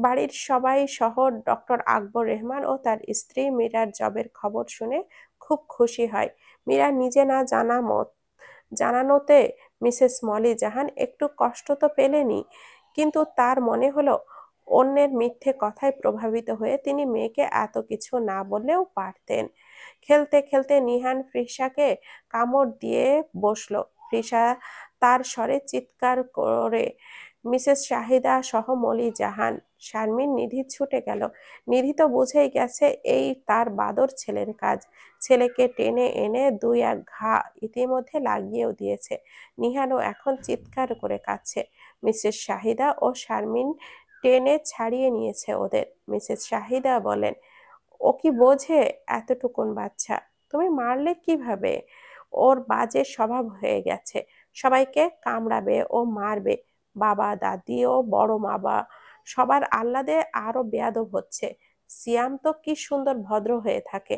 বাড়ির সবাই সহ ডক্টর আকবর রেহমান ও তার স্ত্রী মীরার জবের খবর শুনে খুব খুশি হয়। মীরা নিজে না জানানোতে মিসেস মলি জাহান একটু কষ্ট তো পেলেনই, কিন্তু তার মনে হলো অন্যের মিথ্যে কথায় প্রভাবিত হয়ে তিনি মেয়েকে এত কিছু না বললেও পারতেন। খেলতে খেলতে নিহান ফ্রিসাকে কামড় দিয়ে বসলো। ফ্রিসা তার স্বরে চিৎকার করে মিসেস শাহিদা সহ মলি জাহান, শারমিন, নিধি ছুটে গেল। নিধি তো বুঝেই গেছে এই তার বাদর ছেলের কাজ। ছেলেকে টেনে এনে দুই এক ঘা ইতিমধ্যে লাগিয়েও দিয়েছে। নিহানও এখন চিৎকার করে কাঁদছে। মিসেস শাহিদা ও শারমিন টেনে ছাড়িয়ে নিয়েছে ওদের। মিসেস শাহিদা বলেন, ও কি বোঝে? এতটুকুন বাচ্চা, তুমি মারলে কিভাবে? ওর বাজে স্বভাব হয়ে গেছে, সবাইকে কামড়াবে ও মারবে। বাবা দাদি ও বড় বাবা সবার আহ্লাদে আরো বেয়াদব হচ্ছে। সিয়াম তো কি সুন্দর ভদ্র হয়ে থাকে।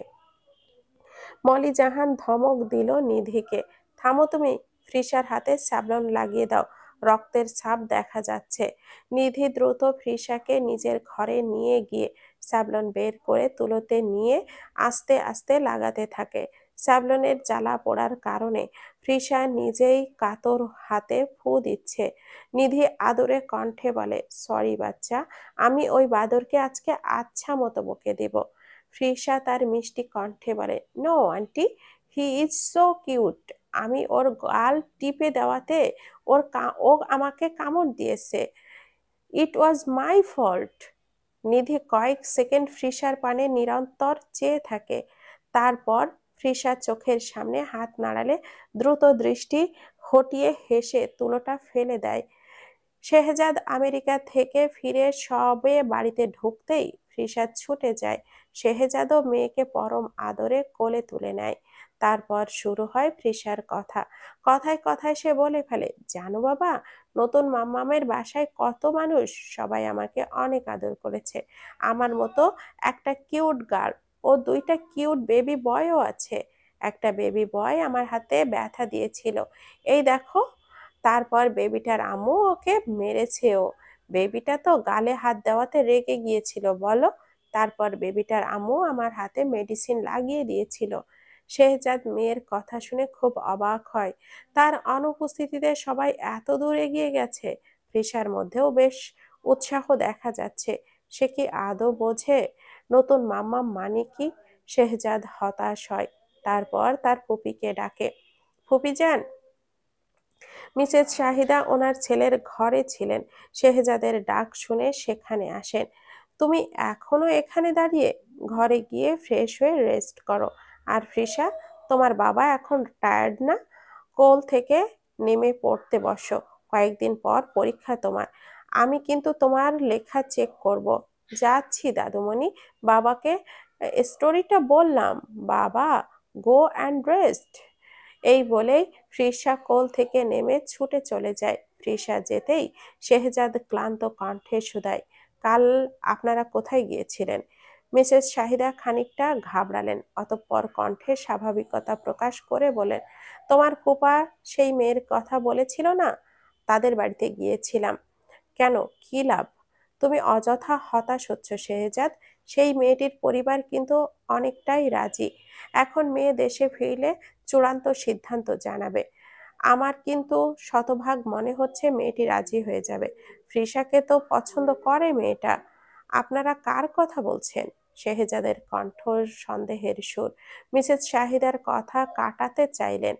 মলি জাহান ধমক দিল নিধিকে, থামো তুমি, ফ্রিসার হাতে স্যাভলন লাগিয়ে দাও, রক্তের ছাপ দেখা যাচ্ছে। নিধি দ্রুত ফ্রিসাকে নিজের ঘরে নিয়ে গিয়ে স্যাভলন বের করে তুলোতে নিয়ে আস্তে আস্তে লাগাতে থাকে। স্যাভলনের জ্বালা পোড়ার কারণে ফ্রিসা নিজেই কাতর হাতে ফু দিচ্ছে। নিধি আদরে কণ্ঠে বলে, সরি বাচ্চা, আমি ওই বাদরকে আজকে আচ্ছা মতো বকে দেব। ফ্রিসা তার মিষ্টি কণ্ঠে বলে, no aunty, he is so cute. আমি ওর গাল টিপে দেওয়াতে ও আমাকে কামড় দিয়েছে। ইট ওয়াজ মাই ফল্ট। নিধি কয়েক সেকেন্ড ফ্রিসার পানে নিরন্তর চেয়ে থাকে। তারপর ফ্রিসার চোখের সামনে হাত নাড়ালে দ্রুত দৃষ্টি হটিয়ে হেসে তুলোটা ফেলে দেয়। শেহজাদ আমেরিকা থেকে ফিরে সবে বাড়িতে ঢুকতেই ফ্রিসা ছুটে যায়। শেহজাদও মেয়েকে পরম আদরে কোলে তুলে নেয়। তারপর শুরু হয় ফ্রিসার কথা। কথায় কথায় সে বলে ফেলে, জানো বাবা, নতুন মাম্মামের বাসায় কত মানুষ, সবাই আমাকে অনেক আদর করেছে। আমার মতো একটা কিউট গার্ল ও দুইটা কিউট বেবি বয়ও আছে। একটা বেবি বয় আমার হাতে ব্যথা দিয়েছিল, এই দেখো। তারপর বেবিটার আম্মু ওকে মেরেছেও। বেবিটা তো গালে হাত দেওয়াতে রেগে গিয়েছিল বলো। তারপর বেবিটার আম্মু আমার হাতে মেডিসিন লাগিয়ে দিয়েছিল। শেহজাদ মেয়ের কথা শুনে খুব অবাক হয়। তার অনুপস্থিতিতে সবাই এত দূর এগিয়ে গেছে। ফ্রিসার মধ্যেও বেশ উৎসাহ দেখা যাচ্ছে। সে কি আদৌ বোঝে নতুন মাম্মাম মানে কি? শেহজাদ হতাশ হয়। তারপর তার ফুপিকে ডাকে, ফুপি যান। মিসেস শাহিদা ওনার ছেলের ঘরে ছিলেন। শেহজাদের ডাক শুনে সেখানে আসেন। তুমি এখনো এখানে দাঁড়িয়ে? ঘরে গিয়ে ফ্রেশ হয়ে রেস্ট করো। আর ফ্রিসা, তোমার বাবা এখন টায়ার্ড না? কোল থেকে নেমে পড়তে বসো, কয়েকদিন পর পরীক্ষা তোমার। আমি কিন্তু তোমার লেখা চেক করব। যাচ্ছি দাদুমণি, বাবাকে স্টোরিটা বললাম। বাবা, গো অ্যান্ড রেস্ট। এই বলেই ফ্রিসা কোল থেকে নেমে ছুটে চলে যায়। ফ্রিসা যেতেই শেহজাদ ক্লান্ত কণ্ঠে শুধায়, কাল আপনারা কোথায় গিয়েছিলেন? মিসেস শাহিদা খানিকটা ঘাবড়ালেন, অতঃপর কণ্ঠে স্বাভাবিকতা প্রকাশ করে বলেন, তোমার ফুপা সেই মেয়ের কথা বলেছিল না, তাদের বাড়িতে গিয়েছিলাম। কেন, কি লাভ? তুমি অযথা হতাশ হচ্ছ শেহজাদ। সেই মেয়েটির পরিবার কিন্তু অনেকটাই রাজি। এখন মেয়ে দেশে ফিরলে চূড়ান্ত সিদ্ধান্ত জানাবে। আমার কিন্তু শতভাগ মনে হচ্ছে মেয়েটি রাজি হয়ে যাবে। ফ্রিসাকে তো পছন্দ করে মেয়েটা। আপনারা কার কথা বলছেন? শেহজাদের কণ্ঠ সন্দেহের সুর। মিসেস শাহিদার কথা কাটাতে চাইলেন,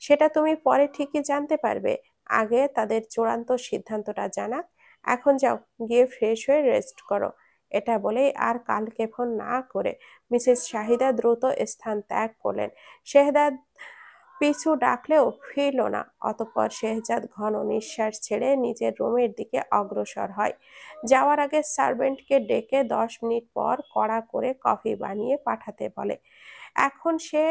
সেটা তুমি পরে ঠিকই জানতে পারবে। আগে তাদের চূড়ান্ত সিদ্ধান্তটা জানাক। এখন যাও, গিয়ে ফ্রেশ হয়ে রেস্ট করো। এটা বলেই আর কালক্ষেপণ না করে মিসেস শাহিদা দ্রুত স্থান ত্যাগ করলেন। শেহজাদ পিছু ডাকলেও ফিরল না। অতঃপর শেহজাদ ঘন নিঃশ্বাস ছেড়ে নিজের রুমের দিকে অগ্রসর হয়। যাওয়ার আগে সার্ভেন্টকে ডেকে 10 মিনিট পর কড়া করে কফি বানিয়ে পাঠাতে বলে। এখন সে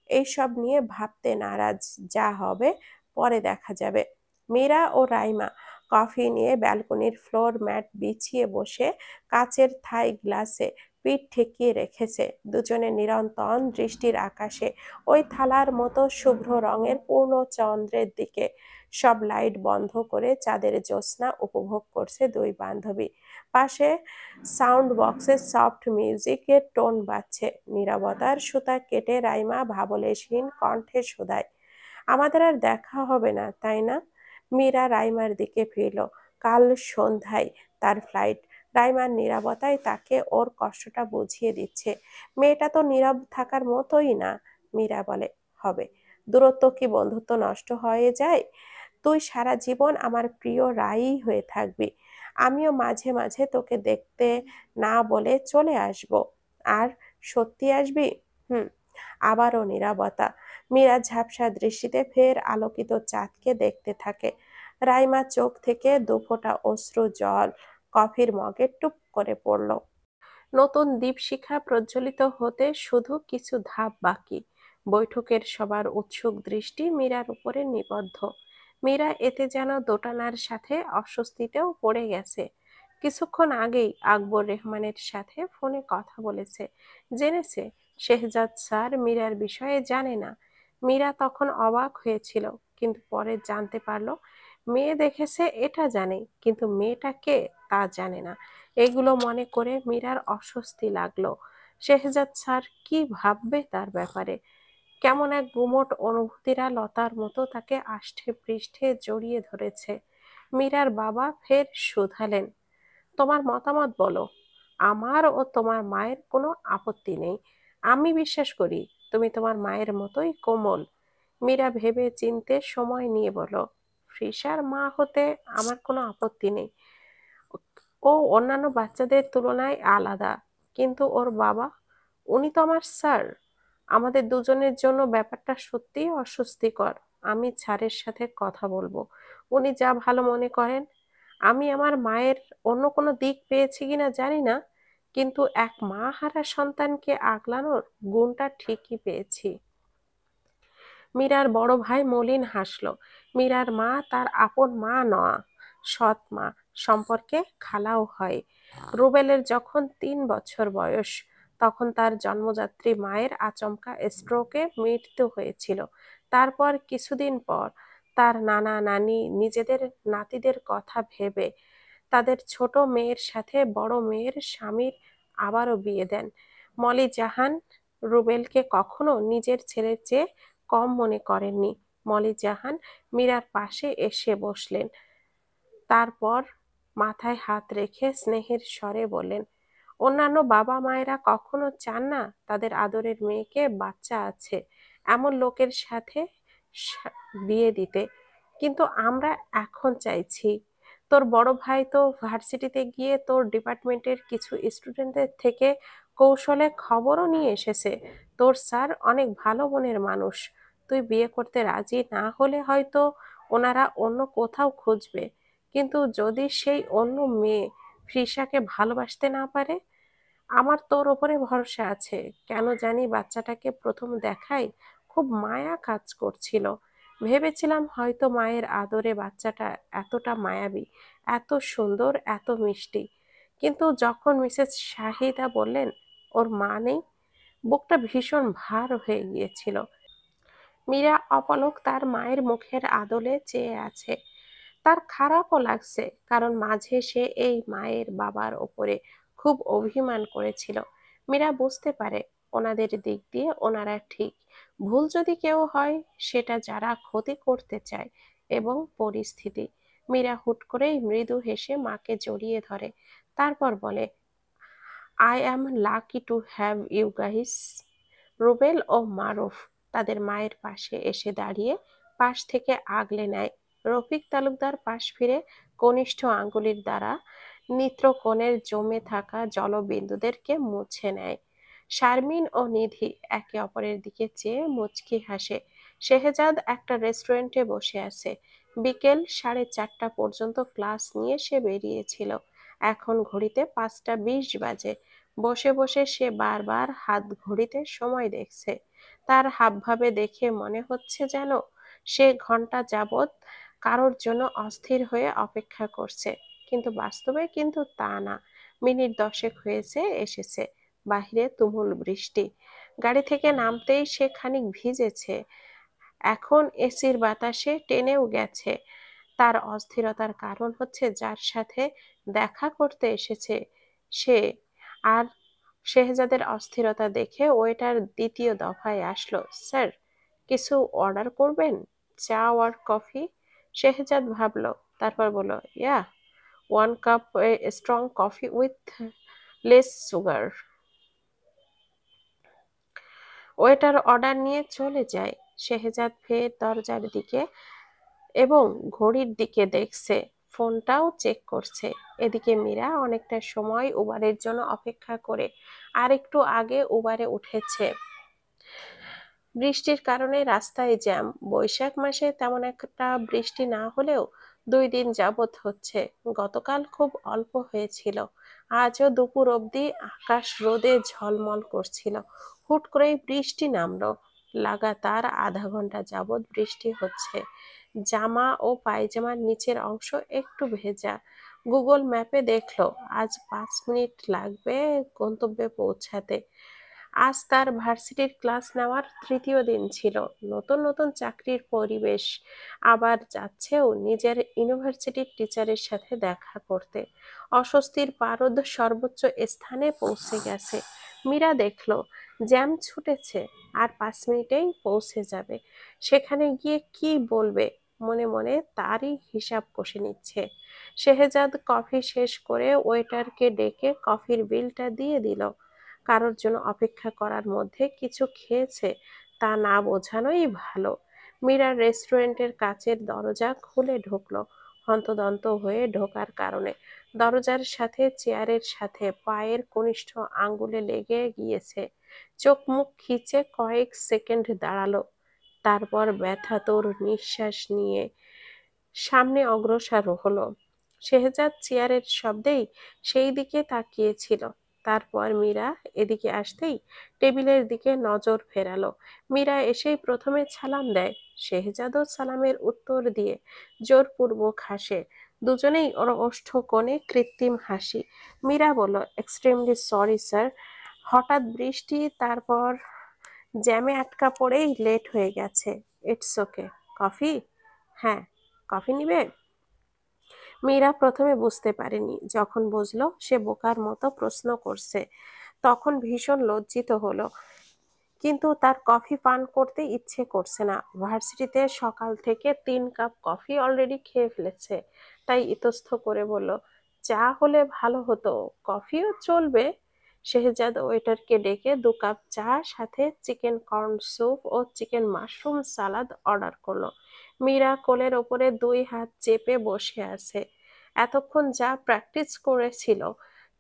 এইসব নিয়ে ভাবতে নারাজ, যা হবে পরে দেখা যাবে। মীরা ও রাইমা কফি নিয়ে ব্যালকনির ফ্লোর ম্যাট বিছিয়ে বসে কাচের থাই গ্লাসে পিঠ ঠেকিয়ে রেখেছে, দুজনে নিরন্তর দৃষ্টির আকাশে ওই থালার মতো শুভ্র রঙের পূর্ণ চন্দ্রের দিকে। সব লাইট বন্ধ করে চাঁদের জ্যোৎস্না উপভোগ করছে দুই বান্ধবী। পাশে সাউন্ড বক্সে সফট মিউজিকের টোন বাজছে। নীরবতার সুতা কেটে রাইমা ভাবলেশহীন কণ্ঠে শোধায়, আমাদের আর দেখা হবে না, তাই না? মীরা রাইমার দিকে ফিরল। কাল সন্ধ্যায় তার ফ্লাইট। রাইমার নীরবতায় তাকে ওর কষ্টটা বুঝিয়ে দিচ্ছে। মেয়েটা তো নীরব থাকার মতোই না। মীরা বলে, হবে। দূরত্ব কি বন্ধুত্ব নষ্ট হয়ে যায়? তুই সারা জীবন আমার প্রিয় রাই হয়ে থাকবি। আমিও মাঝে মাঝে তোকে দেখতে না বলে চলে আসব। আর সত্যি আসবি? হুম। আবারও নীরবতা। মীরা ঝাপসা দৃষ্টিতে ফের আলোকিত চাঁদকে দেখতে থাকে। রাইমা চোখ থেকে দুফোঁটা অশ্রু জল কফির মগে টুপ করে পড়ল। নতুন দীপশিখা প্রজ্বলিত হতে শুধু কিছু ধাপ বাকি। বৈঠকের সবার উৎসুক দৃষ্টি মীরার উপরে নিবদ্ধ। মীরা এতে যেন দোটানার সাথে অস্বস্তিতেও পড়ে গেছে। কিছুক্ষণ আগেই আকবর রেহমানের সাথে ফোনে কথা বলেছে, জেনেছে শেহজাদ স্যার মীরার বিষয়ে জানে না। মীরা তখন অবাক হয়েছিল, কিন্তু পরে জানতে পারল মেয়ে দেখেছে এটা জানে, কিন্তু মেয়েটা কে তা জানে না। এগুলো মনে করে মীরার অস্বস্তি লাগলো। শেহজাদ স্যার কি ভাববে তার ব্যাপারে? কেমন এক গুমোট অনুভূতিরা লতার মতো তাকে আষ্ঠে পৃষ্ঠে জড়িয়ে ধরেছে। মীরার বাবা ফের শুধালেন, তোমার মতামত বলো। আমার ও তোমার মায়ের কোনো আপত্তি নেই। আমি বিশ্বাস করি তুমি তোমার মায়ের মতোই কোমল। মীরা ভেবে চিনতে সময় নিয়ে বলো, ফ্রিসার মা হতে আমার কোনো আপত্তি নেই। ও অন্যান্য বাচ্চাদের তুলনায় আলাদা, কিন্তু ওর বাবা, উনি তো আমার স্যার। আমাদের দুজনের জন্য ব্যাপারটা সত্যিই অস্বস্তিকর। আমি স্যারের সাথে কথা বলবো, উনি যা ভালো মনে করেন। আমি আমার মায়ের অন্য কোনো দিক পেয়েছি কিনা জানি না, কিন্তু এক মা হারা সন্তানকে আগলানোর গুণটা ঠিকই পেয়েছি। মীরার বড় ভাই মলিন হাসল। মীরার মা তার আপন মা নয়, সৎ মা, সম্পর্কে খালাও হয়। রুবেলের যখন 3 বছর বয়স, তখন তার জন্মদাত্রী মায়ের আচমকা স্ট্রোকে মৃত্যু হয়েছিল। তারপর কিছুদিন পর তার নানা নানি নিজেদের নাতিদের কথা ভেবে তাদের ছোট মেয়ের সাথে বড় মেয়ের স্বামীর আবারও বিয়ে দেন। মলি জাহান রুবেলকে কখনো নিজের ছেলের চেয়ে কম মনে করেননি। মলি জাহান মীরার পাশে এসে বসলেন। তারপর মাথায় হাত রেখে স্নেহের স্বরে বললেন, অন্যান্য বাবা মায়েরা কখনো চান না তাদের আদরের মেয়েকে বাচ্চা আছে এমন লোকের সাথে বিয়ে দিতে, কিন্তু আমরা এখন চাইছি। তোর বড় ভাই তো ভার্সিটিতে গিয়ে তোর ডিপার্টমেন্টের কিছু স্টুডেন্টদের থেকে কৌশলে খবরও নিয়ে এসেছে। তোর স্যার অনেক ভালো মনের মানুষ। তুই বিয়ে করতে রাজি না হলে হয়তো ওনারা অন্য কোথাও খুঁজবে, কিন্তু যদি সেই অন্য মেয়ে ফ্রিসাকে ভালোবাসতে না পারে? আমার তোর ওপরে ভরসা আছে। কেন জানি বাচ্চাটাকে প্রথম দেখাই খুব মায়া কাজ করছিল। ভেবেছিলাম হয়তো মায়ের আদরে বাচ্চাটা এতটা মায়াবী, এত সুন্দর, এত মিষ্টি। কিন্তু যখন মিসেস শাহিদা বললেন ওর মা নেই, বুকটা ভীষণ ভার হয়ে গিয়েছিল। মীরা অপলক তার মায়ের মুখের আদলে চেয়ে আছে। তার খারাপও লাগছে, কারণ মাঝে সে এই মায়ের বাবার ওপরে খুব অভিমান করেছিল। মীরা বুঝতে পারে ওনাদের দিক দিয়ে ওনারা ঠিক। ভুল যদি কেউ হয়, সেটা যারা ক্ষতি করতে চায় এবং পরিস্থিতি। মীরা হুট করেই মৃদু হেসে মাকে জড়িয়ে ধরে। তারপর বলে, I am lucky to have you guys. Rubel ও মারুফ তাদের মায়ের পাশে এসে দাঁড়িয়ে পাশ থেকে আগলে নেয়। রফিক তালুকদার পাশ ফিরে কনিষ্ঠ আঙ্গুলির দ্বারা নেত্রকোণের জমে থাকা জলবিন্দুদেরকে মুছে নেয়। শারমিন ও নিধি একে অপরের দিকে চেয়ে মুচকি হাসে। শেহজাদ একটা রেস্টুরেন্টে বসে আছে। বিকেল 4:30 পর্যন্ত ক্লাস নিয়ে সে বেরিয়েছিল। এখন ঘড়িতে 5:20 বাজে। বসে বসে সে বারবার হাত ঘড়িতে সময় দেখছে। তার হাবভাবে দেখে মনে হচ্ছে যেন সে ঘন্টা যাবৎ কারোর জন্য অস্থির হয়ে অপেক্ষা করছে, কিন্তু বাস্তবে কিন্তু তা না। মিনিট 10 হয়েছে এসেছে। বাহিরে তুমুল বৃষ্টি। গাড়ি থেকে নামতেই সে খানিক ভিজেছে, এখন এসির বাতাসে টেনেও গেছে। তার অস্থিরতার কারণ হচ্ছে যার সাথে দেখা করতে এসেছে সে। আর শেহজাদের অস্থিরতা দেখে ওয়েটার দ্বিতীয় দফায় আসলো। স্যার, কিছু অর্ডার করবেন? চা আর কফি? শেহজাদ ভাবলো, তারপর বলল, ইয়া, 1 cup strong coffee with less sugar. Waiter order নিয়ে চলে যায়। শেহজাদ ফের দরজার দিকে এবং ঘড়ির দিকে দেখছে, ফোনটাও চেক করছে। এদিকে মীরা অনেকটা সময় উবারের জন্য অপেক্ষা করে আর একটু আগে উবারে উঠেছে। বৃষ্টির কারণে রাস্তায় জ্যাম। বৈশাখ মাসে তেমন একটা বৃষ্টি না হলেও 2 দিন যাবৎ হচ্ছে। গতকাল খুব অল্প হয়েছিল। আজও দুপুর অবধি আকাশ রোদে ঝলমল করছিল। হুট করেই বৃষ্টি নামলো। লাগাতার আধা ঘন্টা যাবৎ বৃষ্টি হচ্ছে। জামা ও পায়জামার নিচের অংশ একটু ভেজা। গুগল ম্যাপে দেখলো আজ 5 মিনিট লাগবে গন্তব্যে পৌঁছাতে। আজ তার ভার্সিটির ক্লাস নেওয়ার 3য় দিন ছিল। নতুন নতুন চাকরির পরিবেশ। আবার যাচ্ছেও নিজের ইউনিভার্সিটির টিচারের সাথে দেখা করতে। অস্বস্তির পারদ সর্বোচ্চ স্থানে পৌঁছে গেছে। মীরা দেখলো জ্যাম ছুটেছে, আর 5 মিনিটেই পৌঁছে যাবে। সেখানে গিয়ে কি বলবে? মনে মনে তারই হিসাব কষে নিচ্ছে। শেহজাদ কফি শেষ করে ওয়েটারকে ডেকে কফির বিলটা দিয়ে দিল। কারোর জন্য অপেক্ষা করার মধ্যে কিছু খেয়েছে তা না বোঝানোই ভালো। মীরা রেস্টুরেন্টের কাচের দরজা খুলে ঢুকলো, হন্তদন্ত হয়ে ঢোকার কারণে। দরজার সাথে চেয়ারের সাথে পায়ের কনিষ্ঠ আঙ্গুলে লেগে গিয়েছে। চোখ মুখ খিচে কয়েক সেকেন্ড দাঁড়ালো, তারপর ব্যথাতুর নিঃশ্বাস নিয়ে সামনে অগ্রসর হলো। শেহজাদ চেয়ারের শব্দেই সেই দিকে তাকিয়েছিল। তারপর মীরা এদিকে আসতেই টেবিলের দিকে নজর ফেরালো। মীরা এসেই প্রথমে সালাম দেয়। শেহজাদও সালামের উত্তর দিয়ে জোরপূর্বক হাসে। দুজনেই ওর ওষ্ঠ কোণে কৃত্রিম হাসি। মীরা বলল, এক্সট্রিমলি সরি স্যার, হঠাৎ বৃষ্টি, তারপর জ্যামে আটকা পড়েই লেট হয়ে গেছে। It's okay. কফি? হ্যাঁ, কফি নিবে? মীরা প্রথমে বুঝতে পারেনি। যখন বুঝলো সে বোকার মতো প্রশ্ন করছে, তখন ভীষণ লজ্জিত হলো। কিন্তু তার কফি পান করতে ইচ্ছে করছে না। ভার্সিটিতে সকাল থেকে 3 কাপ কফি অলরেডি খেয়ে ফেলেছে। তাই ইতস্ত করে বলল, চা হলে ভালো হতো, কফিও চলবে। শেহজাদ ওয়েটারকে ডেকে 2 কাপ চা, সাথে চিকেন কর্ন স্যুপ ও চিকেন মাশরুম সালাদ অর্ডার করলো। মীরা কোলের ওপরে 2 হাত চেপে বসে আছে। এতক্ষণ যা প্র্যাকটিস করেছিল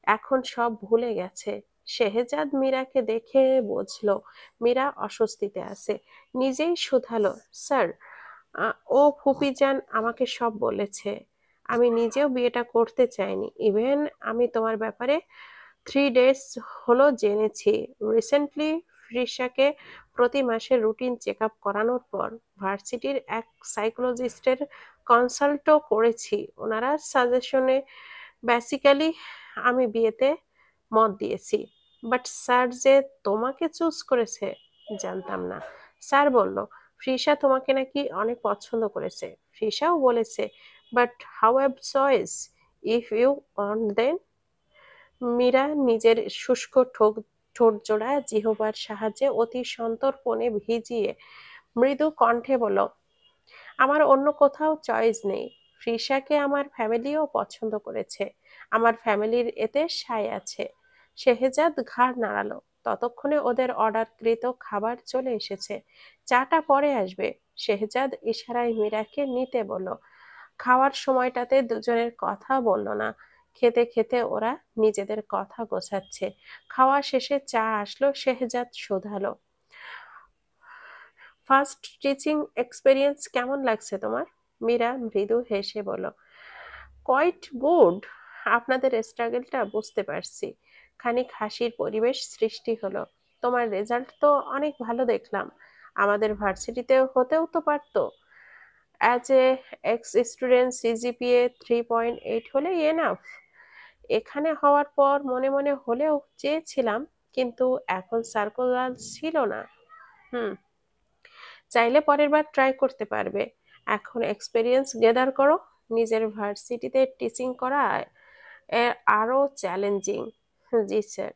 এখন সব ভুলে গেছে। শেহজাদ মীরাকে দেখে বুঝলো মীরা অস্বস্তিতে আছে। নিজেই শুধালো, স্যার, ও ফুপিজান আমাকে সব বলেছে। আমি নিজেও বিয়েটা করতে চাইনি। ইভেন আমি তোমার ব্যাপারে 3 ডেজ হলো জেনেছি। রিসেন্টলি ফ্রিসাকে প্রতি মাসে রুটিন চেক আপ করানোর পর ভার্সিটির এক সাইকোলজিস্টের কনসাল্টও করেছি। ওনারা সাজেশনে বেসিক্যালি আমি বিয়েতে মত দিয়েছি। বাট স্যার যে তোমাকে চুজ করেছে জানতাম না। স্যার বলল ফ্রিসা তোমাকে নাকি অনেক পছন্দ করেছে। ফ্রিসাও বলেছে, but how have choice if you want then. Meera নিজের শুষ্ক ঠোঁটজোড়া জিহ্বার সাহায্যে অতি সন্তর্পণে ভিজিয়ে মৃদু কণ্ঠে বলল, আমার অন্য কোথাও চয়েস নেই। ফ্রিসাকে আমার ফ্যামিলিও পছন্দ করেছে। আমার ফ্যামিলির এতে সায় আছে। শেহজাদ ঘাড় নাড়ালো। ততক্ষণে ওদের অর্ডারকৃত খাবার চলে এসেছে। চাটা পরে আসবে। শেহজাদ ইশারায় মীরাকে নিতে বলল। খাওয়ার সময়টাতে দুজনের কথা বলল না। খেতে খেতে ওরা নিজেদের কথা গোছাচ্ছে। খাওয়া শেষে চা আসলো। শেহজাদ শোধালো, ফার্স্ট টিচিং এক্সপেরিয়েন্স কেমন লাগছে তোমার? মীরা মৃদু হেসে বলল, কোয়াইট গুড। আপনাদের স্ট্রাগলটা বুঝতে পারছি। খানিক হাসির পরিবেশ সৃষ্টি হলো। তোমার রেজাল্ট তো অনেক ভালো দেখলাম। আমাদের ভার্সিটিতে হতেও তো পারতো। As a ex student CGPA 3.8 হলেই এনাফ। এখানে হওয়ার পর মনে মনে হলেও চেয়েছিলাম, কিন্তু এখন সার্কুলার ছিল না। হুম, চাইলে পরের বার ট্রাই করতে পারবে। এখন এক্সপিরিয়েন্স গেদার করো। নিজের ভার্সিটিতে টিচিং করা আরো চ্যালেঞ্জিং। জি স্যার।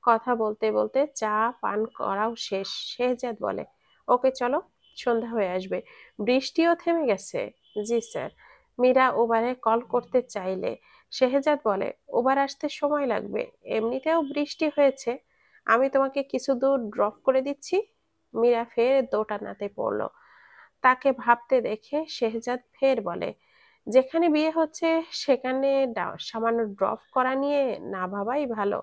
কথা বলতে বলতে চা পান করাও শেষ। শেহজাদ বলে, ওকে চলো, সন্ধ্যা হয়ে আসবে। বৃষ্টিও থেমে গেছে। জি স্যার। মীরা উবারে কল করতে চাইলে শেহজাদ বলে, উবার আসতে সময় লাগবে, এমনিতেও বৃষ্টি হয়েছে, আমি তোমাকে কিছু দূর ড্রপ করে দিচ্ছি। মীরা ফের দোটানাতে পড়ল। তাকে ভাবতে দেখে শেহজাদ ফের বলে, যেখানে বিয়ে হচ্ছে সেখানে সামান্য ড্রপ করা নিয়ে না ভাবাই ভালো।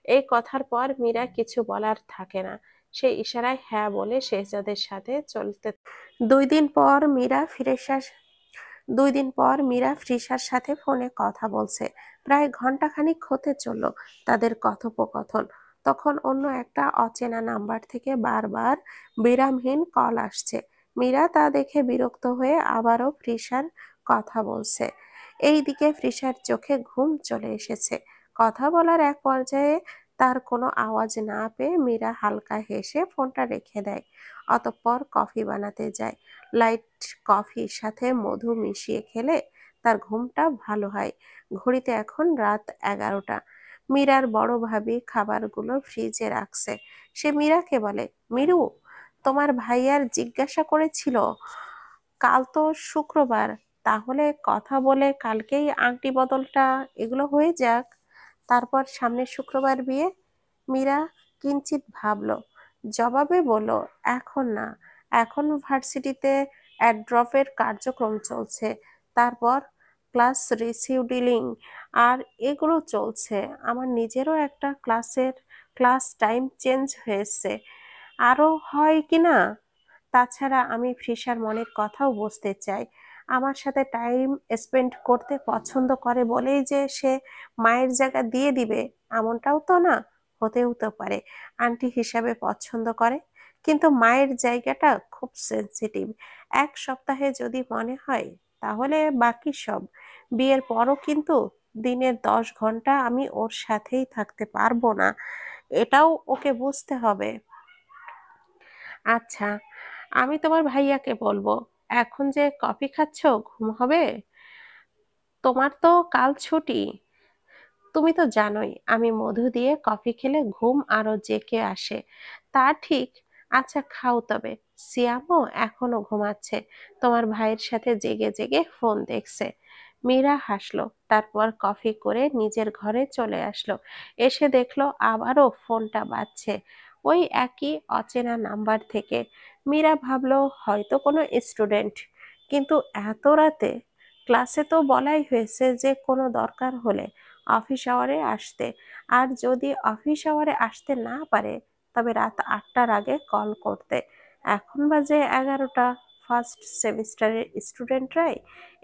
এই কথার পর মীরা কিছু বলার থাকে না। সে ইশারায় হ্যাঁ বলে শেহজাদের সাথে চলতে। 2 দিন পর মীরা ফ্রিসার সাথে ফোনে কথা বলছে। প্রায় ঘন্টাখানিক হতে চলল তাদের কথোপকথন। তখন অন্য একটা অচেনা নাম্বার থেকে বারবার বিরামহীন কল আসছে। মীরা তা দেখে বিরক্ত হয়ে আবারও ফ্রিসার কথা বলছে। এইদিকে ফ্রিসার চোখে ঘুম চলে এসেছে। কথা বলার এক পর্যায়ে তার কোনো আওয়াজ না পেয়ে মীরা হালকা হেসে ফোনটা রেখে দেয়। অতঃপর কফি বানাতে যায়। লাইট কফির সাথে মধু মিশিয়ে খেলে তার ঘুমটা ভালো হয়। ঘড়িতে এখন রাত 11টা। মীরার বড় ভাবি খাবারগুলো ফ্রিজে রাখছে। সে মীরাকে বলে, মিরু, তোমার ভাইয়ার জিজ্ঞাসা করেছিল, কাল তো শুক্রবার, তাহলে কথা বলে কালকেই আংটি বদলটা এগুলো হয়ে যাক, তারপর সামনের শুক্রবার বিয়ে। মীরা কিঞ্চিত ভাবলো, জবাবে বলল, এখন না, এখন ভার্সিটিতে অ্যাড্রপের কার্যক্রম চলছে, তারপর ক্লাস রিশিডিউলিং আর এগুলো চলছে। আমার নিজেরও একটা ক্লাস টাইম চেঞ্জ হয়েছে, আরও হয় কি না। তাছাড়া আমি ফ্রিসার মনের কথাও বুঝতে চাই। আমার সাথে টাইম স্পেন্ড করতে পছন্দ করে বলেই যে সে মায়ের জায়গা দিয়ে দিবে এমনটাও তো না। হতেও তো পারে আন্টি হিসাবে পছন্দ করে, কিন্তু মায়ের জায়গাটা খুব সেনসিটিভ। 1 সপ্তাহে যদি মনে হয়, তাহলে বাকি সব। বিয়ের পরও কিন্তু দিনের 10 ঘন্টা আমি ওর সাথেই থাকতে পারবো না, এটাও ওকে বুঝতে হবে। আচ্ছা, আমি তোমার ভাইয়াকে বলবো। এখন যে কফি খাচ্ছ, ঘুম হবে? তোমার তো কাল ছুটি। তুমি তো জানোই আমি মধু দিয়ে কফি খেলে ঘুম আরো জেঁকে আসে। তা ঠিক। আচ্ছা খাও তবে। সিয়ামও এখনো ঘুমাচ্ছে, তোমার ভাইয়ের সাথে জেগে জেগে ফোন দেখছে। মীরা হাসলো, তারপর কফি করে নিজের ঘরে চলে আসলো। এসে দেখলো আবারও ফোনটা বাজছে, ওই একই অচেনা নাম্বার থেকে। মীরা ভাবলো হয়তো কোনো স্টুডেন্ট, কিন্তু এত রাতে? ক্লাসে তো বলাই হয়েছে যে কোনো দরকার হলে অফিস আওয়ারে আসতে, আর যদি অফিস আওয়ারে আসতে না পারে তবে রাত 8টার আগে কল করতে। এখন বাজে 11টা। ফার্স্ট সেমিস্টারের স্টুডেন্টরাই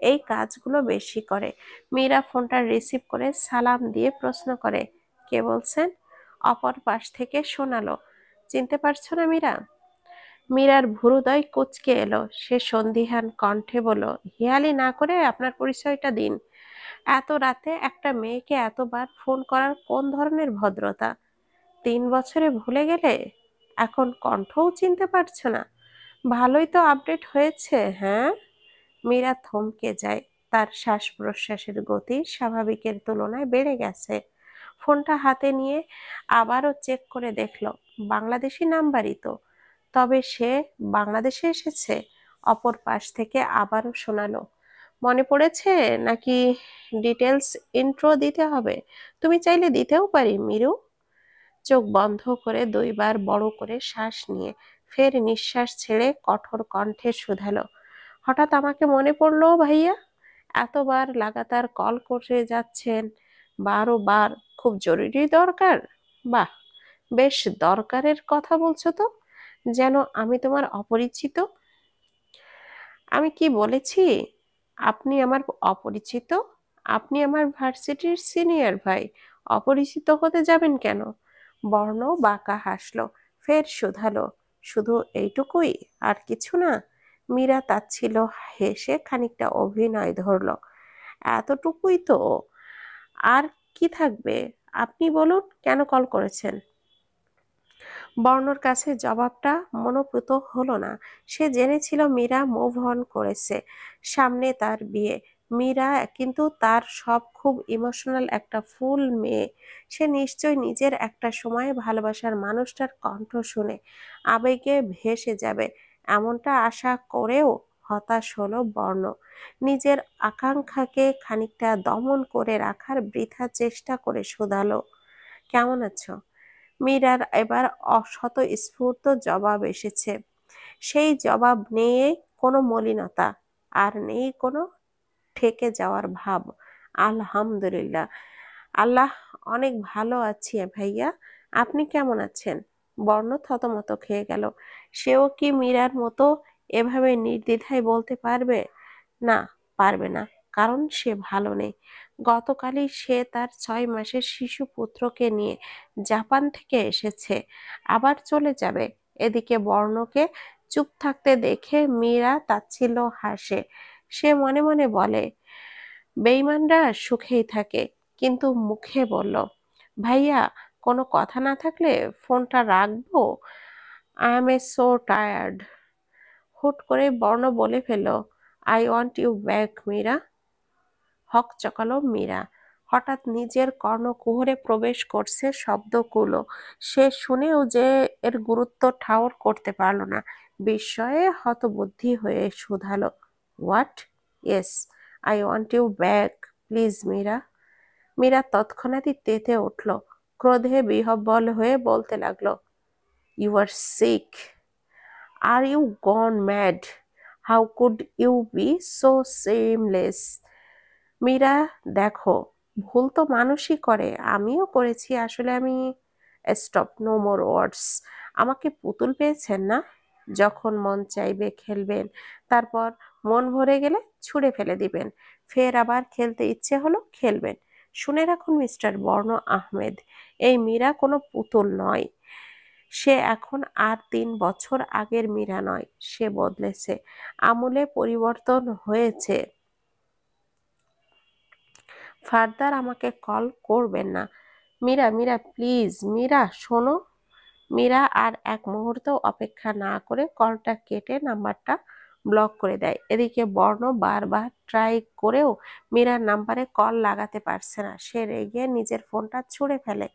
এই কাজগুলো বেশি করে। মীরা ফোনটা রিসিভ করে সালাম দিয়ে প্রশ্ন করে, কে বলছেন? অপর পাশ থেকে শোনালো, চিনতে পারছো না মীরা? মীরার ভুরুদয় কুঁচকে এলো। সে সন্দিহান কণ্ঠে বলল, হেয়ালি না করে আপনার পরিচয়টা দিন। এত রাতে একটা মেয়েকে এতবার ফোন করার কোন ধরনের ভদ্রতা? 3 বছরে ভুলে গেলে এখন কণ্ঠও চিনতে পারছো না? ভালোই তো আপডেট হয়েছে, হ্যাঁ? মীরা থমকে যায়। তার শ্বাস প্রশ্বাসের গতি স্বাভাবিকের তুলনায় বেড়ে গেছে। ফোনটা হাতে নিয়ে আবারও চেক করে দেখল, বাংলাদেশি নাম্বারই তো। তবে সে বাংলাদেশে এসেছে? অপর পাশ থেকে আবারও শোনালো, মনে পড়েছে নাকি ডিটেলস ইন্ট্রো দিতে হবে? তুমি চাইলে দিতেও পারি মিরু। চোখ বন্ধ করে 2বার বড় করে শ্বাস নিয়ে ফের নিঃশ্বাস ছেড়ে কঠোর কণ্ঠে শুধালো, হঠাৎ আমাকে মনে পড়লো ভাইয়া? এতবার লাগাতার কল করে যাচ্ছেন, 12বার। খুব জরুরি দরকার? বাহ, বেশ দরকারের কথা বলছো তো, যেন আমি তোমার অপরিচিত। আমি কি বলেছি আপনি আমার অপরিচিত? আপনি আমার ভার্সিটির সিনিয়র ভাই, অপরিচিত হতে যাবেন কেন? বর্ণ বাঁকা হাসলো, ফের শুধালো, শুধু এইটুকুই, আর কিছু না? মীরা তাচ্ছিল্য হেসে খানিকটা অভিনয় ধরল। এতটুকুই তো, আর কি থাকবে? আপনি বলুন, কেন কল করেছেন? বর্ণর কাছে জবাবটা মনোপুত হলো না। সে জেনেছিল মীরা মুভ অন করেছে, সামনে তার বিয়ে। মীরা কিন্তু তার সব খুব ইমোশনাল একটা ফুল মেয়ে। সে নিশ্চয় নিজের একটা সময় ভালোবাসার মানুষটার কণ্ঠ শুনে আবেগে ভেসে যাবে, এমনটা আশা করেও হতাশ হলো বর্ণ। নিজের আকাঙ্ক্ষাকে খানিকটা দমন করে রাখার বৃথা চেষ্টা করে শোধালো, কেমন আছো? মীরার এবার স্বতঃস্ফূর্ত জবাব এসেছে। সেই জবাব নেই কোনো মলিনতা, আর নেই কোনো ঠেকে যাওয়ার ভাব। আলহামদুলিল্লাহ, আল্লাহ অনেক ভালো আছি ভাইয়া। আপনি কেমন আছেন? বর্ণ থতমত খেয়ে গেল। সেও কি মীরার মতো এভাবে নির্দ্বিধায় বলতে পারবে? না, পারবে না, কারণ সে ভালো নেই। গতকালই সে তার 6 মাসের শিশু পুত্রকে নিয়ে জাপান থেকে এসেছে, আবার চলে যাবে। এদিকে বর্ণকে চুপ থাকতে দেখে মীরা তাচ্ছিল্য হাসে। সে মনে মনে বলে, বেঈমানরা সুখেই থাকে। কিন্তু মুখে বলল, ভাইয়া, কোনো কথা না থাকলে ফোনটা রাখবো? I am so tired. হুট করে বর্ণ বলে ফেলল, I want you back Mira. হকচকালো মীরা। হঠাৎ নিজের কর্ণকুহরে প্রবেশ করছে শব্দগুলো। সে শুনেও যে এর গুরুত্ব ঠাওর করতে পারল না। বিস্ময়ে হতবুদ্ধি হয়ে শুধালো, what? Yes, I want you back, please Mira. Mira তৎক্ষণাৎই তেতে উঠল, ক্রোধে বিহ্বল হয়ে বলতে লাগলো, you are sick. Are you gone mad? How could you be so seamless? Mira, দেখো, ভুল তো মানুষই করে, আমিও করেছি আসলে। Stop, no more words. আমাকে পুতুল পেয়েছেন না? যখন মন চাইবে খেলবেন, তারপর মন ভরে গেলে ছুঁড়ে ফেলে দিবেন। ফের আবার খেলতে ইচ্ছে হলো খেলবেন। শুনে রাখুন মিস্টার বর্ণ আহমেদ, এই মীরা কোনো পুতুল নয়। সে এখন আর 3 বছর আগের মীরা নয়। সে বদলেছে, আমূলে পরিবর্তন হয়েছে। ফার্দার আমাকে কল করবেন না। মীরা, মীরা প্লিজ, মীরা শোনো। মীরা আর এক মুহূর্ত অপেক্ষা না করে কলটা কেটে নাম্বারটা ব্লক করে দেয়। এদিকে বর্ণ বারবার ট্রাই করেও মীরার নাম্বারে কল লাগাতে পারছে না। সে রেগে নিজের ফোনটা ছুঁড়ে ফেলে।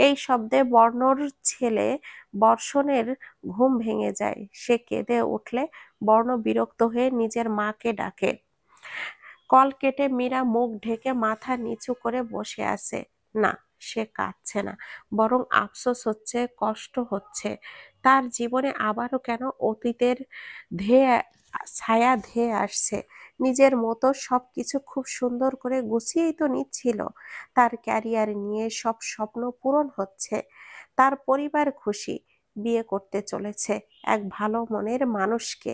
এই শব্দে বর্ণর ছেলে বর্ষণের ঘুম ভেঙে যায়। সে কেঁদে উঠলে বর্ণ বিরক্ত হয়ে নিজের মাকে ডাকে। কল কেটে মীরা মুখ ঢেকে মাথা নিচু করে বসে আছে। না, সে কাঁদছে না, বরং আফসোস হচ্ছে, কষ্ট হচ্ছে। তার জীবনে আবারও কেন অতীতের ধেয়ে ছায়া ধেয়ে আসছে। নিজের মতো সবকিছু খুব সুন্দর করে গুছিয়েই তো নিচ্ছিল। তার ক্যারিয়ার নিয়ে সব স্বপ্ন পূরণ হচ্ছে। তার পরিবার খুশি, বিয়ে করতে চলেছে এক ভালো মনের মানুষকে।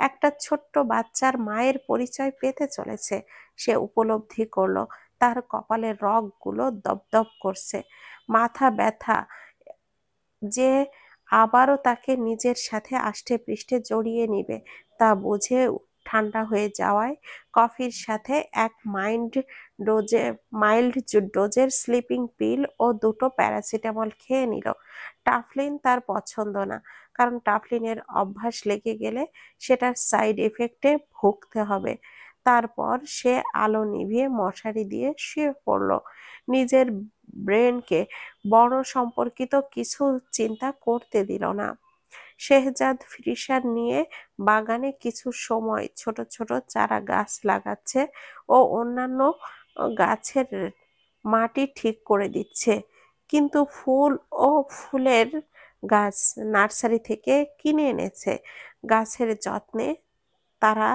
একটা ছোট্ট বাচ্চার মায়ের পরিচয় পেতে চলেছে। সে উপলব্ধি করলো তার কপালের রগগুলো দপদপ করছে। মাথা ব্যথা যে আবারও তাকে নিজের সাথে আষ্টে পৃষ্ঠে জড়িয়ে নিবে, তা বুঝে ঠান্ডা হয়ে যাওয়ায় কফির সাথে এক মাইল্ড ডোজের স্লিপিং পিল ও 2টো প্যারাসিটামল খেয়ে নিল। টাফলিন তার পছন্দ না, কারণ টাফলিনের অভ্যাস লেগে গেলে সেটার সাইড এফেক্টে ভুগতে হবে। তারপর সে আলো নিভিয়ে মশারি দিয়ে শুয়ে পড়ল। নিজের ব্রেনকে বড় সম্পর্কিত কিছু চিন্তা করতে দিল না। শেহজাদ ফ্রিসার নিয়ে বাগানে কিছু সময় ছোট ছোট চারা গাছ লাগাচ্ছে ও অন্যান্য গাছের মাটি ঠিক করে দিচ্ছে। কিন্তু ফুল ও ফুলের গাছ নার্সারি থেকে কিনে এনেছে। গাছের যত্নে তারা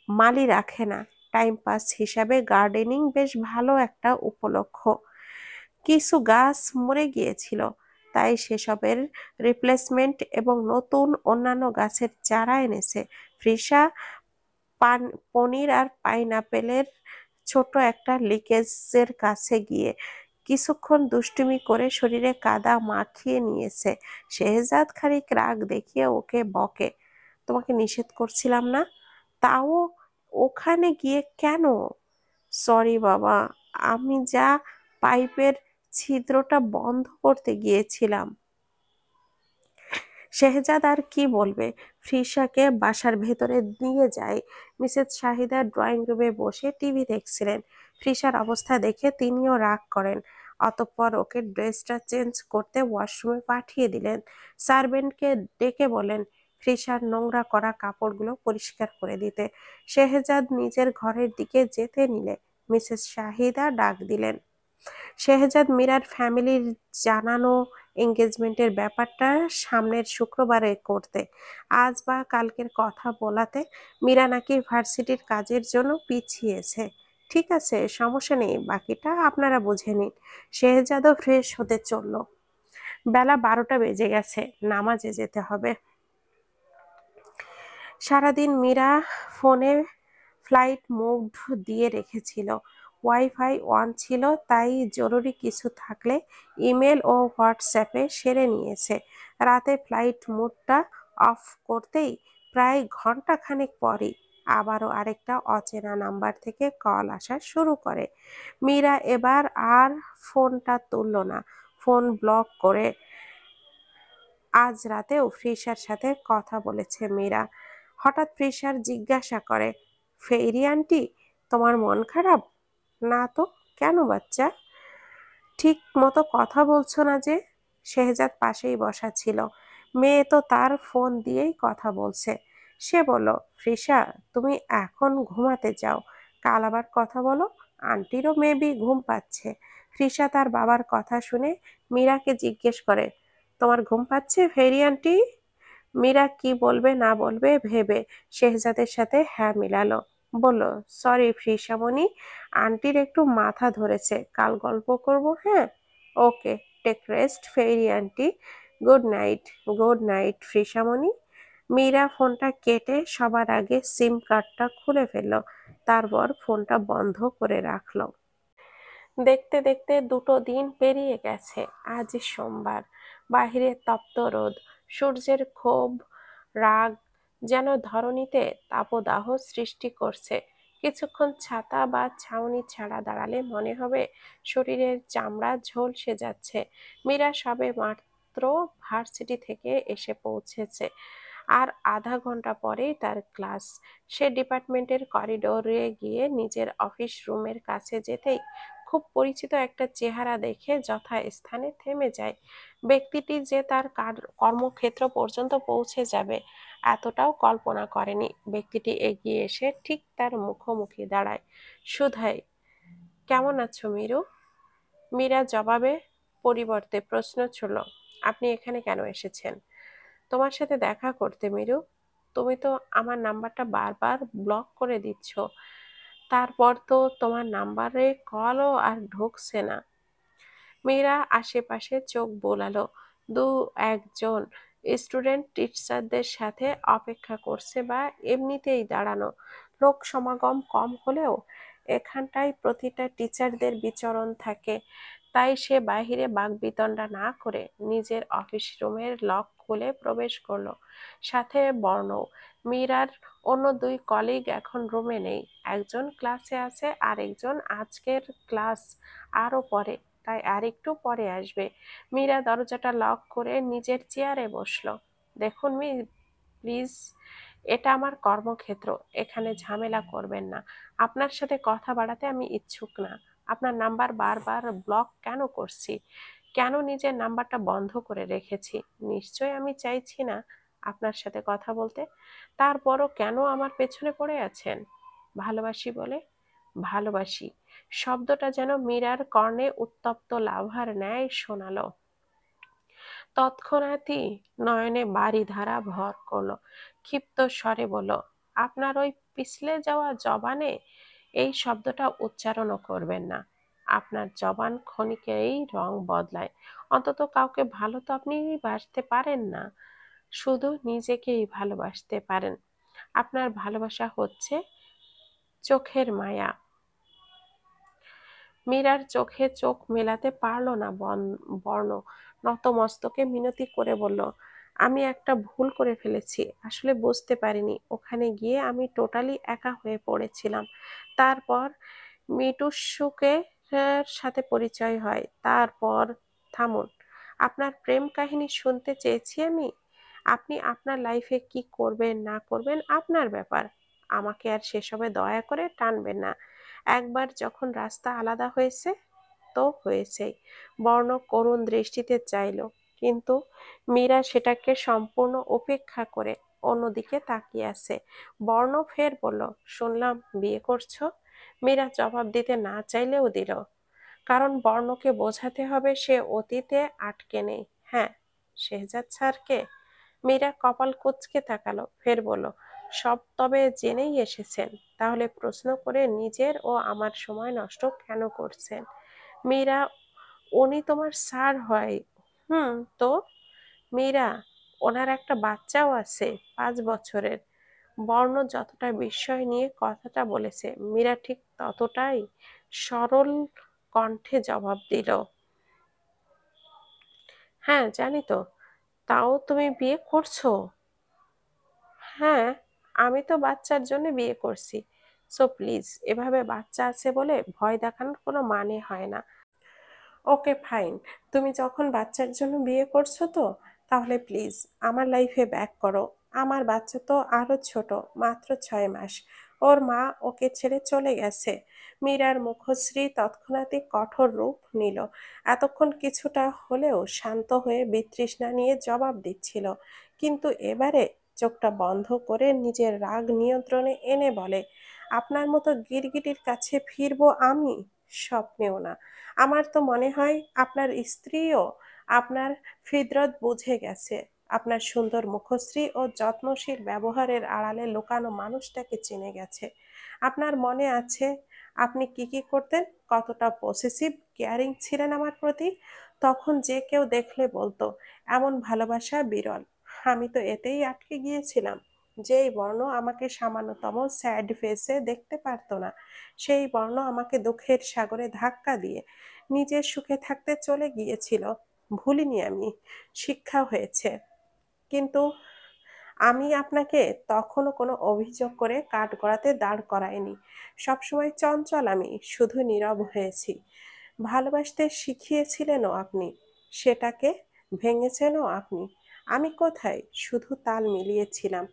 মালি রাখে না। টাইম পাস হিসাবে গার্ডেনিং বেশ ভালো একটা উপলক্ষ। কিছু গাছ মরে গিয়েছিল, তাই সেসবের রিপ্লেসমেন্ট এবং নতুন অন্যান্য গাছের চারা এনেছে। ফ্রিসা পনির আর পাইনাপেলের ছোট একটা লিকেজের কাছে গিয়ে কিছুক্ষণ দুষ্টুমি করে শরীরে কাদা মাখিয়ে নিয়েছে। শেহজাদ খানিক রাগ দেখিয়ে ওকে বকে, তোমাকে নিষেধ করছিলাম না? তাও ওখানে গিয়ে কেন? সরি বাবা, আমি যা পাইপের ছিদ্রটা বন্ধ করতে গিয়েছিলাম। শেহজাদ আর কি বলবে। ফ্রিসাকে বাসার ভেতরে নিয়ে যায়। মিসেস শাহিদা ড্রয়িং রুমে বসে টিভি দেখছিলেন। ফ্রিসার অবস্থা দেখে তিনিও রাগ করেন। অতঃপর ওকে ড্রেসটা চেঞ্জ করতে ওয়াশরুমে পাঠিয়ে দিলেন। সার্ভেন্টকে ডেকে বলেন ফ্রিসার নোংরা করা কাপড়গুলো পরিষ্কার করে দিতে। শেহজাদ নিজের ঘরের দিকে যেতে নিলে মিসেস শাহিদা ডাক দিলেন, শেহজাদ মীরার ফ্যামিলির জানানো এঙ্গেজমেন্টের ব্যাপারটা সামনের শুক্রবারে করতে। আজ বা কালকের কথা বলাতে মীরা নাকি ভার্সিটির কাজের জন্য পিছিয়েছে। ঠিক আছে, সমস্যা নেই, বাকিটা আপনারা বুঝে নিন। শেহজাদও ফ্রেশ হতে চলল। বেলা 12টা বেজে গেছে, নামাজে যেতে হবে। সারাদিন মীরা ফোনে ফ্লাইট মোড দিয়ে রেখেছিল। ওয়াইফাই অন ছিল, তাই জরুরি কিছু থাকলে ইমেল ও হোয়াটসঅ্যাপে সেরে নিয়েছে। রাতে ফ্লাইট মোডটা অফ করতেই প্রায় ঘন্টাখানেক পরই আবারও আরেকটা অচেনা নাম্বার থেকে কল আসা শুরু করে। মীরা এবার আর ফোনটা তুলল না, ফোন ব্লক করে। আজ রাতেও ফ্রিসার সাথে কথা বলেছে মীরা। হঠাৎ ফ্রিসার জিজ্ঞাসা করে, ফেরি আন্টি, তোমার মন খারাপ? না তো, কেন বাচ্চা? ঠিক মতো কথা বলছো না যে? শেহজাদ পাশেই বসা ছিল। মেয়ে তো তার ফোন দিয়েই কথা বলছে। সে বলল, ফ্রিসা, তুমি এখন ঘুমাতে যাও, কাল আবার কথা বলো। আন্টিরও মেবি ঘুম পাচ্ছে। ফ্রিসা তার বাবার কথা শুনে মীরাকে জিজ্ঞেস করে, তোমার ঘুম পাচ্ছে ফেরি আন্টি? মীরা কি বলবে না বলবে ভেবে শেহজাদের সাথে হ্যাঁ মিলালো। বলল, সরি ফ্রিসামণি, আন্টির একটু মাথা ধরেছে, কাল গল্প করব। হ্যাঁ, okay, take rest fairy aunty. Good night. Good night ফ্রিসামণি। মীরা ফোনটা কেটে সবার আগে সিম কার্ডটা খুলে ফেলল, তারপর ফোনটা বন্ধ করে রাখলো। দেখতে দেখতে 2টো দিন পেরিয়ে গেছে। আজ সোমবার। বাহিরে তপ্ত রোদ, সূর্যের ক্ষোভ, রাগ যেন ধরণীতে তাপদাহ সৃষ্টি করছে। কিছুক্ষণ ছাতা বা ছাউনি ছাড়া দাঁড়ালে মনে হবে শরীরের চামড়া ঝলসে যাচ্ছে। মীরা সবে মাত্র ভার্সিটি থেকে এসে পৌঁছেছে। আর আধা ঘন্টা পরেই তার ক্লাস। সে ডিপার্টমেন্টের করিডোরে গিয়ে নিজের অফিস রুমের কাছে যেতেই খুব পরিচিত একটা চেহারা দেখে যথাস্থানে থেমে যায়। ব্যক্তিটি যে তার কর্মক্ষেত্র পর্যন্ত পৌঁছে যাবে এতটাও কল্পনা করেনি। ব্যক্তিটি এগিয়ে এসে ঠিক তার মুখোমুখি দাঁড়ায়। সুধাই, কেমন আছো মীরু? মীরা জবাবে পরিবর্তে প্রশ্ন ছুড়ল, আপনি এখানে কেন এসেছেন? তোমার সাথে দেখা করতে মীরু। তুমি তো আমার নাম্বারটা বারবার ব্লক করে দিচ্ছ, তারপর তো তোমার নাম্বারে কলও আর ঢুকছে না। মীরা আশেপাশে চোখ বোলালো। দু একজন স্টুডেন্ট টিচারদের সাথে অপেক্ষা করছে বা এমনিতেই দাঁড়ানো। লোক সমাগম কম হলেও এখানটায় প্রতিটা টিচারদের বিচরণ থাকে। তাই সে বাহিরে বাকবিতণ্ডা না করে নিজের অফিস রুমের লক খুলে প্রবেশ করলো, সাথে বর্ণও। মীরার অন্য 2 কলিগ এখন রুমে নেই। একজন ক্লাসে আছে, আর একজন আজকের ক্লাস আরো পরে, তাই আর একটু পরে আসবে। মীরা দরজাটা লক করে নিজের চেয়ারে বসলো। দেখুন প্লিজ, এটা আমার কর্মক্ষেত্র, এখানে ঝামেলা করবেন না। আপনার সাথে কথা বাড়াতে আমি ইচ্ছুক না। আপনার নাম্বার বারবার ব্লক কেন করছি? কেন নিজের নাম্বারটা বন্ধ করে রেখেছি? নিশ্চয় আমি চাইছি না আপনার সাথে কথা বলতে। তারপরও কেন আমার পেছনে পড়ে আছেন? ভালোবাসি বলে? ভালোবাসি শব্দটা যেন মীরার কর্ণে উত্তপ্ত লাভার ন্যায় শোনালো। তৎক্ষণাৎই নয়নে বারিধারা ভর করলো। ক্ষিপ্ত স্বরে বলল, আপনার ওই পিছলে যাওয়া জবানে এই শব্দটা উচ্চারণও করবেন না। আপনার জবান ক্ষণিকেই রং বদলায়। অন্তত কাউকে ভালো তো আপনি বাসতে পারেন না, শুধু নিজেকেই ভালোবাসতে পারেন। আপনার ভালোবাসা হচ্ছে চোখের মায়া। মীরার চোখে চোখ মেলাতে পারল না বর্ণ। নতমস্তকে মিনতি করে বলল, আমি একটা ভুল করে ফেলেছি, আসলে বুঝতে পারিনি। ওখানে গিয়ে আমি টোটালি একা হয়ে পড়েছিলাম। তারপর মিটুস্যুকে সাথে পরিচয় হয়। তারপর থামুন, আপনার প্রেম কাহিনী শুনতে চেয়েছি আমি। আপনি আপনার লাইফে কি করবেন না করবেন আপনার ব্যাপার, আমাকে আর সেসবে দয়া করে টানবেন না। একবার যখন রাস্তা আলাদা হয়েছে তো হয়েছেই। বর্ণ করুণ দৃষ্টিতে চাইল, কিন্তু মীরা সেটাকে সম্পূর্ণ উপেক্ষা করে অন্যদিকে তাকিয়ে আছে। বর্ণ ফের বলল, শুনলাম বিয়ে করছো। মীরা জবাব দিতে না চাইলেও দিল, কারণ বর্ণকে বোঝাতে হবে সে অতীতে আটকে নেই। হ্যাঁ, শেহজাদ স্যারকে। মীরা কপাল কুঁচকে তাকালো, ফের বলল, সব তবে জেনেই এসেছেন, তাহলে প্রশ্ন করে নিজের ও আমার সময় নষ্ট কেন করছেন? মীরা, উনি তোমার স্যার হয়। হুম, তো? মীরা, ওনার একটা বাচ্চাও আছে, 5 বছরের। বর্ণ যতটা বিস্ময় নিয়ে কথাটা বলেছে, মীরা ঠিক ততটাই সরল কণ্ঠে জবাব দিল, হ্যাঁ জানি তো। তাও তুমি বিয়ে করছো? হ্যাঁ, আমি তো বাচ্চার জন্য বিয়ে করছি। সো প্লিজ, এভাবে বাচ্চা আছে বলে ভয় দেখানোর কোনো মানে হয় না। ওকে ফাইন, তুমি যখন বাচ্চার জন্য বিয়ে করছো তো তাহলে প্লিজ আমার লাইফে ব্যাক করো। আমার বাচ্চা তো আরো ছোট, মাত্র 6 মাস। ওর মা ওকে ছেড়ে চলে গেছে। মীরার মুখশ্রী তৎক্ষণাৎই কঠোর রূপ নিল। এতক্ষণ কিছুটা হলেও শান্ত হয়ে বিতৃষ্ণা নিয়ে জবাব দিচ্ছিল, কিন্তু এবারে চোখটা বন্ধ করে নিজের রাগ নিয়ন্ত্রণে এনে বলে, আপনার মতো গিরগিটির কাছে ফিরবো আমি? স্বপ্নেও না। আমার তো মনে হয় আপনার স্ত্রীও আপনার ফিতরত বুঝে গেছে। আপনার সুন্দর মুখশ্রী ও যত্নশীল ব্যবহারের আড়ালে লুকানো মানুষটাকে চিনে গেছে। আপনার মনে আছে আপনি কি কি করতেন, কতটা পসেসিভ কেয়ারিং ছিলেন আমার প্রতি। তখন যে কেউ দেখলে বলতো, এমন ভালোবাসা বিরল। আমি তো এতেই আটকে গিয়েছিলাম। যেই বর্ণ আমাকে সামান্যতম স্যাড ফেসে দেখতে পারতো না, সেই বর্ণ আমাকে দুঃখের সাগরে ধাক্কা দিয়ে নিজের সুখে থাকতে চলে গিয়েছিল। ভুলিনি আমি, শিক্ষা হয়েছে। কিন্তু আমি আপনাকে তখনও কোনো অভিযোগ করে কাঠগড়াতে দাঁড় করাইনি। সবসময় চঞ্চল আমি, শুধু নীরব হয়েছি। ভালোবাসতে শিখিয়েছিলেনও আপনি, সেটাকে ভেঙেছেনও আপনি। আমি কোথায়, শুধু তাল মিলিয়েছিলাম।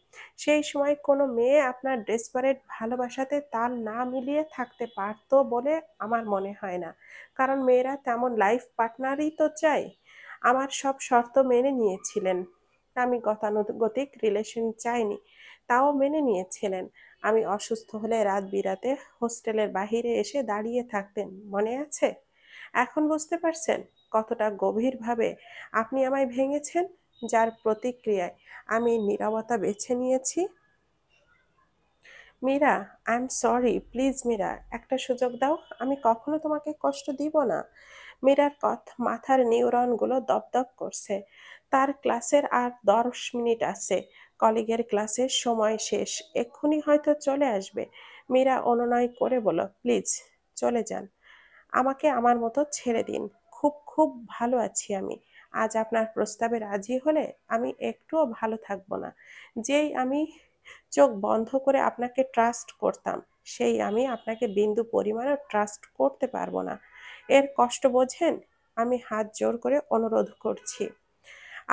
সেই সময় কোনো মেয়ে আপনার ডেসপারেট ভালোবাসাতে তাল না মিলিয়ে থাকতে পারতো বলে আমার মনে হয় না। কারণ মেয়েরা তেমন লাইফ পার্টনারই তো চায়। আমার সব শর্ত মেনে নিয়েছিলেন। আমি গতানুগতিক রিলেশন চাইনি, তাও মেনে নিয়েছিলেন। আমি অসুস্থ হলে রাত বিরাতে হোস্টেলের বাহিরে এসে দাঁড়িয়ে থাকতেন, মনে আছে? এখন বুঝতে পারছেন কতটা গভীরভাবে আপনি আমায় ভেঙেছেন? যার প্রতিক্রিয়ায় আমি নীরবতা বেছে নিয়েছি। Meera, I am sorry, please Meera, একটা সুযোগ দাও। আমি কখনো তোমাকে কষ্ট দিব না। মীরার মাথার নিউরনগুলো দপদপ করছে। তার ক্লাসের আর 10 মিনিট আছে। কলিগের ক্লাসের সময় শেষ, এক্ষুনি হয়তো চলে আসবে। মীরা অনুনয় করে বলল, প্লিজ চলে যান, আমাকে আমার মতো ছেড়ে দিন। খুব খুব ভালো আছি আমি। আজ আপনার প্রস্তাবে রাজি হলে আমি একটুও ভালো থাকবো না। যেই আমি চোখ বন্ধ করে আপনাকে ট্রাস্ট করতাম, সেই আমি আপনাকে বিন্দু পরিমাণও ট্রাস্ট করতে পারবো না। এর কষ্ট বোঝেন? আমি হাত জোর করে অনুরোধ করছি,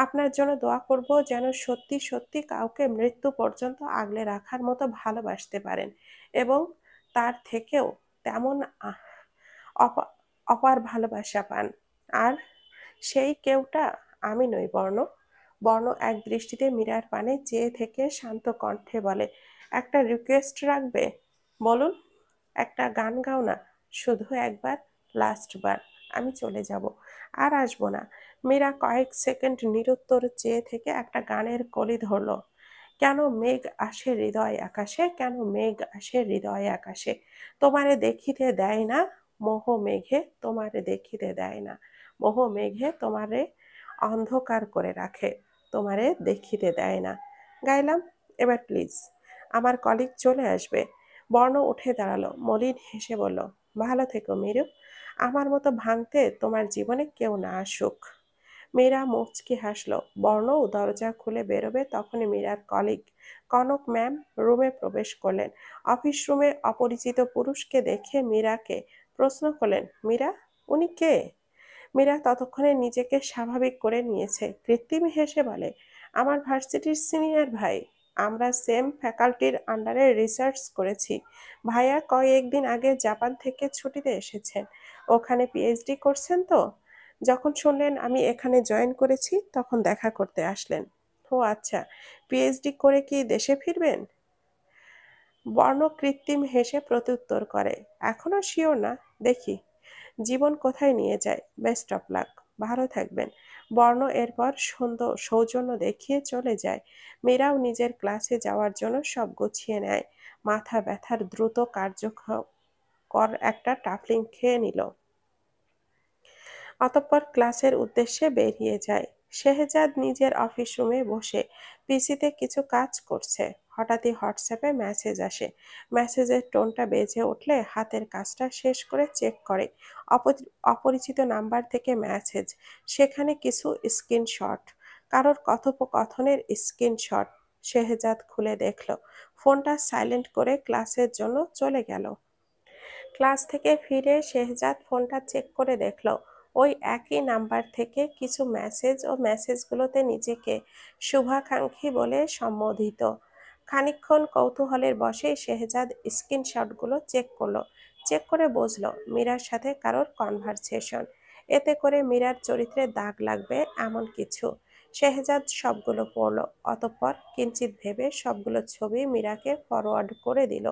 আপনার জন্য দোয়া করব যেন সত্যি সত্যি কাউকে মৃত্যু পর্যন্ত আগলে রাখার মতো ভালোবাসতে পারেন, এবং তার থেকেও তেমন অপা- অপার ভালোবাসা পান। আর সেই কেউটা আমি নই, বর্ণ। বর্ণ এক দৃষ্টিতে মীরার পানে চেয়ে থেকে শান্ত কণ্ঠে বলে, একটা রিকোয়েস্ট রাখবে? বলুন। একটা গান গাও না, শুধু একবার, লাস্ট বার। আমি চলে যাব, আর আসবো না। মীরা কয়েক সেকেন্ড নিরুত্তর চেয়ে থেকে একটা গানের কলি ধরল, কেন মেঘ আসে হৃদয় আকাশে, কেন মেঘ আসে হৃদয় আকাশে, তোমারে দেখিতে দেয় না মোহ মেঘে, তোমারে দেখিতে দেয় না মোহ মেঘে, তোমারে অন্ধকার করে রাখে, তোমারে দেখিতে দেয় না। গাইলাম, এবার প্লিজ আমার কলিগ চলে আসবে। বর্ণ উঠে দাঁড়ালো, মলিন হেসে বলল, ভালো থেকো মিরু। আমার মতো ভাঙতে তোমার জীবনে কেউ না আসুক। মীরা মুচকি হাসল। বর্ণও দরজা খুলে বেরোবে তখনই মীরার কলিগ কনক ম্যাম রুমে প্রবেশ করলেন। অফিস রুমে অপরিচিত পুরুষকে দেখে মীরাকে প্রশ্ন করলেন, মীরা, উনি কে? মীরা ততক্ষণে নিজেকে স্বাভাবিক করে নিয়েছে। কৃত্রিম হেসে বলে, আমার ভার্সিটির সিনিয়র ভাই। আমরা সেম ফ্যাকাল্টির আন্ডারে রিসার্চ করেছি। ভাইয়া কয়েকদিন আগে জাপান থেকে ছুটিতে এসেছেন। ওখানে পিএইচডি করছেন তো। যখন শুনলেন আমি এখানে জয়েন করেছি তখন দেখা করতে আসলেন। ও আচ্ছা, পিএইচডি করে কি দেশে ফিরবেন? বর্ণ কৃত্রিম হেসে প্রত্যুত্তর করে, এখনো শিওর না, দেখি জীবন কোথায় নিয়ে যায়। বেস্ট অফ লাক, ভালো থাকবেন। বর্ণ এরপর সৌজন্য দেখিয়ে চলে যায়। মীরাও নিজের ক্লাসে যাওয়ার জন্য সব গুছিয়ে নেয়। মাথা ব্যথার দ্রুত কার্যকর একটা টাফলিং খেয়ে নিল। অতঃপর ক্লাসের উদ্দেশ্যে বেরিয়ে যায়। শেহজাদ নিজের অফিস রুমে বসে পিসিতে কিছু কাজ করছে। হঠাৎই হোয়াটসঅ্যাপে মেসেজ আসে। মেসেজের টোনটা বেজে উঠলে হাতের কাজটা শেষ করে চেক করে। অপরিচিত নাম্বার থেকে মেসেজ, সেখানে কিছু স্ক্রিনশট, কারোর কথোপকথনের স্ক্রিনশট। শেহজাদ খুলে দেখল। ফোনটা সাইলেন্ট করে ক্লাসের জন্য চলে গেল। ক্লাস থেকে ফিরে শেহজাদ ফোনটা চেক করে দেখল ওই একই নাম্বার থেকে কিছু মেসেজ ও মেসেজগুলোতে নিজেকে শুভাকাঙ্ক্ষী বলে সম্বোধিত। খানিকক্ষণ কৌতূহলের বশেই শেহজাদ স্ক্রিনশটগুলো চেক করলো। চেক করে বুঝলো মীরার সাথে কারোর কনভারসেশন। এতে করে মীরার চরিত্রে দাগ লাগবে এমন কিছু। শেহজাদ সবগুলো পড়লো, অতঃপর কিঞ্চিত ভেবে সবগুলো ছবি মীরাকে ফরওয়ার্ড করে দিল।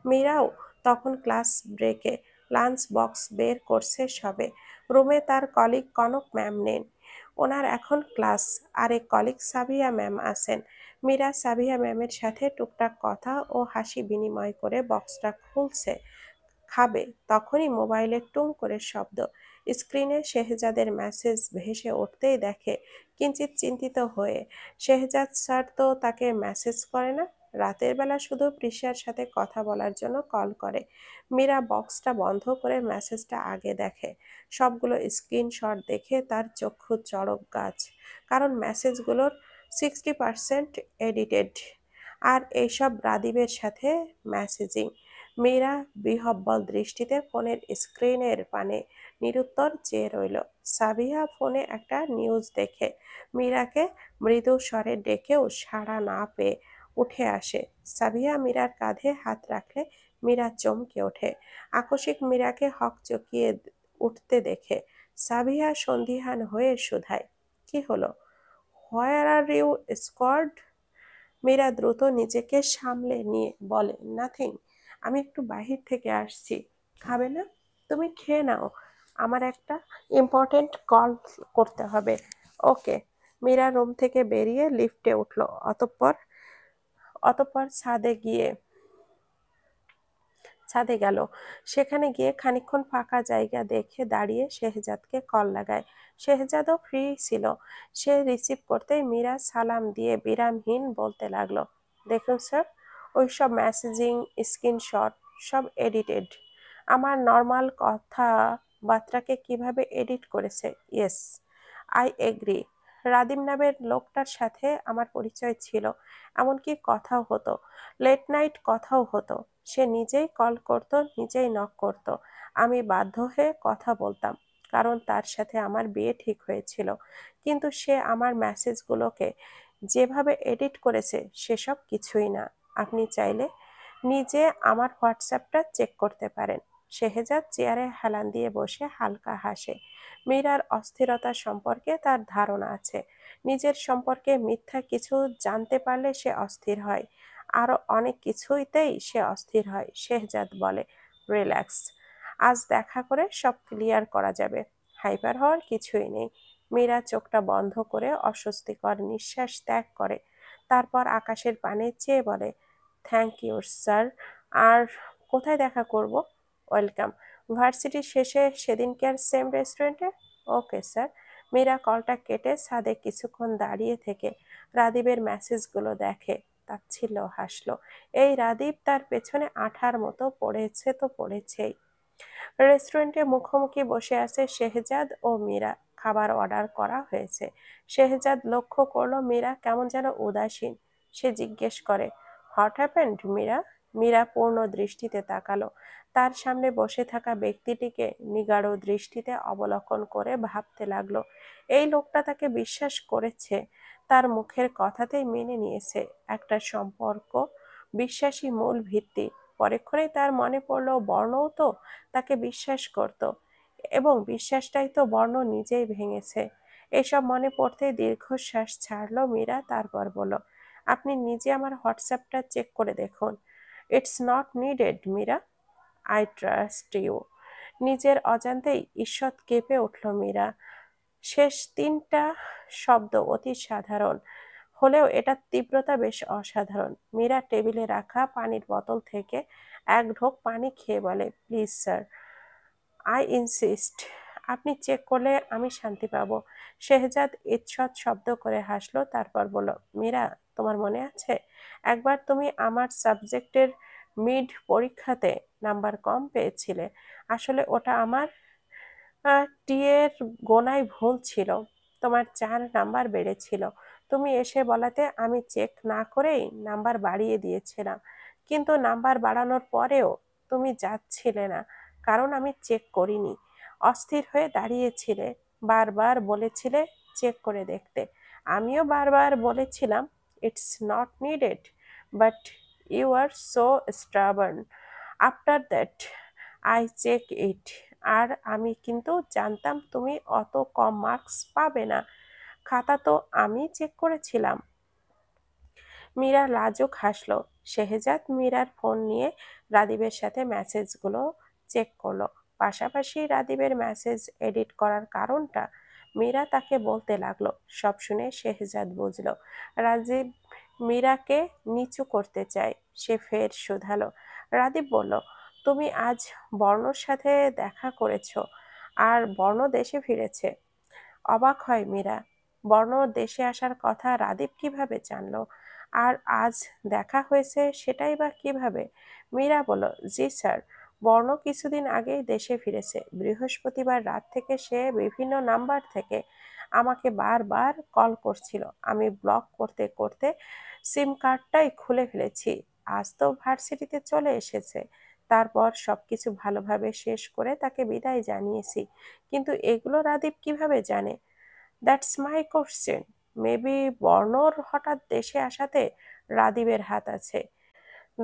মীরাও তখন ক্লাস ব্রেকে লাঞ্চ বক্স বের করছে সবে। রুমে তার কলিগ কনক ম্যাম নেন, ওনার এখন ক্লাস। আরেক কলিগ সাবিয়া ম্যাম আছেন। মীরা সাবিয়া ম্যামের সাথে টুকটাক কথা ও হাসি বিনিময় করে বক্সটা খুলছে, খাবে, তখনই মোবাইলের টুং করে শব্দ। স্ক্রিনে শেহজাদের মেসেজ ভেসে উঠতেই দেখে কিঞ্চিত চিন্তিত হয়ে, শেহজাদ স্যার তো তাকে মেসেজ করে না, রাতের বেলা শুধু প্রিশার সাথে কথা বলার জন্য কল করে। মীরা বক্সটা বন্ধ করে মেসেজটা আগে দেখে। সবগুলো স্ক্রিনশট দেখে তার চক্ষু চড়ক গাছ, কারণ মেসেজগুলোর 60% এডিটেড। আর এইসব রাদীবের সাথে মেসেজিং। মীরা বিহ্বল দৃষ্টিতে ফোনের স্ক্রিনের পানে নিরুত্তর চেয়ে রইল। সাবিহা ফোনে একটা নিউজ দেখে মীরাকে মৃদু স্বরে ডেকেও সাড়া না পেয়ে উঠে আসে। সাবিহা মীরার কাঁধে হাত রাখলে মীরা চমকে ওঠে। আকস্মিক মীরাকে হকচকিয়ে উঠতে দেখে সাবিহা সন্দিহান হয়ে শুধায়, কি হলো? হোয়ার আর ইউ স্কোয়াড? মীরা দ্রুত নিজেকে সামলে নিয়ে বলে, নাথিং, আমি একটু বাহির থেকে আসছি। খাবে না? তুমি খেয়ে নাও, আমার একটা ইম্পর্টেন্ট কল করতে হবে। ওকে। মীরা রুম থেকে বেরিয়ে লিফটে উঠল। অতঃপর অতঃপর ছাদে গেল। সেখানে গিয়ে খানিকক্ষণ ফাঁকা জায়গা দেখে দাঁড়িয়ে শেহজাদকে কল লাগায়। শেহজাদও ফ্রি ছিল। সে রিসিভ করতেই মীরা সালাম দিয়ে বিরামহীন বলতে লাগলো, দেখুন স্যার, ওইসব মেসেজিং স্ক্রিনশট সব এডিটেড। আমার নর্মাল কথাবার্তাকে কিভাবে এডিট করেছে। Yes, I agree. রাদিম নামের লোকটার সাথে আমার পরিচয় ছিল, এমনকি কথাও হতো, লেট নাইট কথাও হতো। সে নিজেই কল করত, নিজেই নক করত। আমি বাধ্য হয়ে কথা বলতাম, কারণ তার সাথে আমার বিয়ে ঠিক হয়েছিল। কিন্তু সে আমার মেসেজগুলোকে যেভাবে এডিট করেছে সেসব কিছুই না। আপনি চাইলে নিজে আমার হোয়াটসঅ্যাপটা চেক করতে পারেন। শেহজাদ চেয়ারে হেলান দিয়ে বসে হালকা হাসে। মীরার অস্থিরতা সম্পর্কে তার ধারণা আছে। নিজের সম্পর্কে মিথ্যা কিছু জানতে পারলে সে অস্থির হয়। আরো অনেক কিছুতেই সে অস্থির হয়। শেহজাদ বলে, রিল্যাক্স, আজ দেখা করে সব ক্লিয়ার করা যাবে। হাইপার হওয়ার কিছুই নেই। মীরা চোখটা বন্ধ করে অস্বস্তিকর নিঃশ্বাস ত্যাগ করে। তারপর আকাশের পানে চেয়ে বলে, থ্যাংক ইউ স্যার। আর কোথায় দেখা করব? ওয়েলকাম, ভার্সিটির শেষে সেদিনকার সেম রেস্টুরেন্টে। Okay sir. মীরা কলটা কেটে ছাদে কিছুক্ষণ দাঁড়িয়ে থেকে রাদীবের মেসেজগুলো দেখে, তাচ্ছিল্য হাসলো। এই রাদীব তার পেছনে আঠার মতো পড়েছে তো পড়েছেই। রেস্টুরেন্টে মুখোমুখি বসে আছে শেহজাদ ও মীরা। খাবার অর্ডার করা হয়েছে। শেহজাদ লক্ষ্য করলো মীরা কেমন যেন উদাসীন। সে জিজ্ঞেস করে, হোয়াট হ্যাপেন্ড মীরা? মীরা পূর্ণ দৃষ্টিতে তাকালো। তার সামনে বসে থাকা ব্যক্তিটিকে নিগাড় দৃষ্টিতে অবলোকন করে ভাবতে লাগলো, এই লোকটা তাকে বিশ্বাস করেছে, তার মুখের কথাতেই মেনে নিয়েছে। একটা সম্পর্ক বিশ্বাসী মূল ভিত্তি। পরক্ষণেই তার মনে পড়লো বর্ণও তো তাকে বিশ্বাস করত, এবং বিশ্বাসটাই তো বর্ণ নিজেই ভেঙেছে। এসব মনে পড়তেই দীর্ঘশ্বাস ছাড়লো মীরা। তারপর বলল, আপনি নিজে আমার হোয়াটসঅ্যাপটা চেক করে দেখুন। It's not needed Meera, I trust you. নিজের অজান্তেই ঈষৎ কেঁপে উঠল মীরা। শেষ তিনটা শব্দ অতি সাধারণ হলেও এটার তীব্রতা বেশ অসাধারণ। মীরা টেবিলে রাখা পানির বোতল থেকে এক ঢোক পানি খেয়ে বলে, প্লিজ স্যার, আই ইনসিস্ট, আপনি চেক করলে আমি শান্তি পাবো। শেহজাদ ঈষৎ শব্দ করে হাসলো। তারপর বলল, মীরা, তোমার মনে আছে একবার তুমি আমার সাবজেক্টের মিড পরীক্ষাতে নাম্বার কম পেয়েছিলে? আসলে ওটা আমার টি এর গোনায় ভুল ছিল। তোমার 4 নাম্বার বেড়েছিল। তুমি এসে বলাতে আমি চেক না করেই নাম্বার বাড়িয়ে দিয়েছিলাম। কিন্তু নাম্বার বাড়ানোর পরেও তুমি যাচ্ছিলে না, কারণ আমি চেক করিনি। অস্থির হয়ে দাঁড়িয়েছিলে, বারবার বলেছিলে চেক করে দেখতে। আমিও বারবার বলেছিলাম it's not needed, but you are so stubborn. After that I check it. আর আমি কিন্তু জানতাম তুমি অত কম মার্কস পাবে না। খাতা তো আমি চেক করেছিলাম। মীরা লাজুক হাসলো। শেহজাদ মীরার ফোন নিয়ে রাদীবের সাথে মেসেজগুলো চেক করলো। পাশাপাশি রাদীবের মেসেজ এডিট করার কারণটা মীরা তাকে বলতে লাগলো। সব শুনে শেহজাদ বুঝলো রাজীব মীরাকে নিচু করতে চায়। সে ফের শুধালো। রাদীব বলল, তুমি আজ বর্ণর সাথে দেখা করেছো, আর বর্ণ দেশে ফিরেছে। অবাক হয় মীরা। বর্ণ দেশে আসার কথা রাদীব কিভাবে জানলো? আর আজ দেখা হয়েছে সেটাই বা কিভাবে? মীরা বলল, জি স্যার, বর্ণ কিছুদিন আগেই দেশে ফিরেছে। বৃহস্পতিবার রাত থেকে সে বিভিন্ন নাম্বার থেকে আমাকে বারবার কল করছিল। আমি ব্লক করতে করতে সিম কার্ডটাই খুলে ফেলেছি। আজ তো ভার্সিটিতে চলে এসেছে। তারপর সবকিছু ভালোভাবে শেষ করে তাকে বিদায় জানিয়েছি। কিন্তু এগুলো রাদীব কিভাবে জানে? That's my question. মেবি বর্ণর হঠাৎ দেশে আসাতে রাদীবের হাত আছে।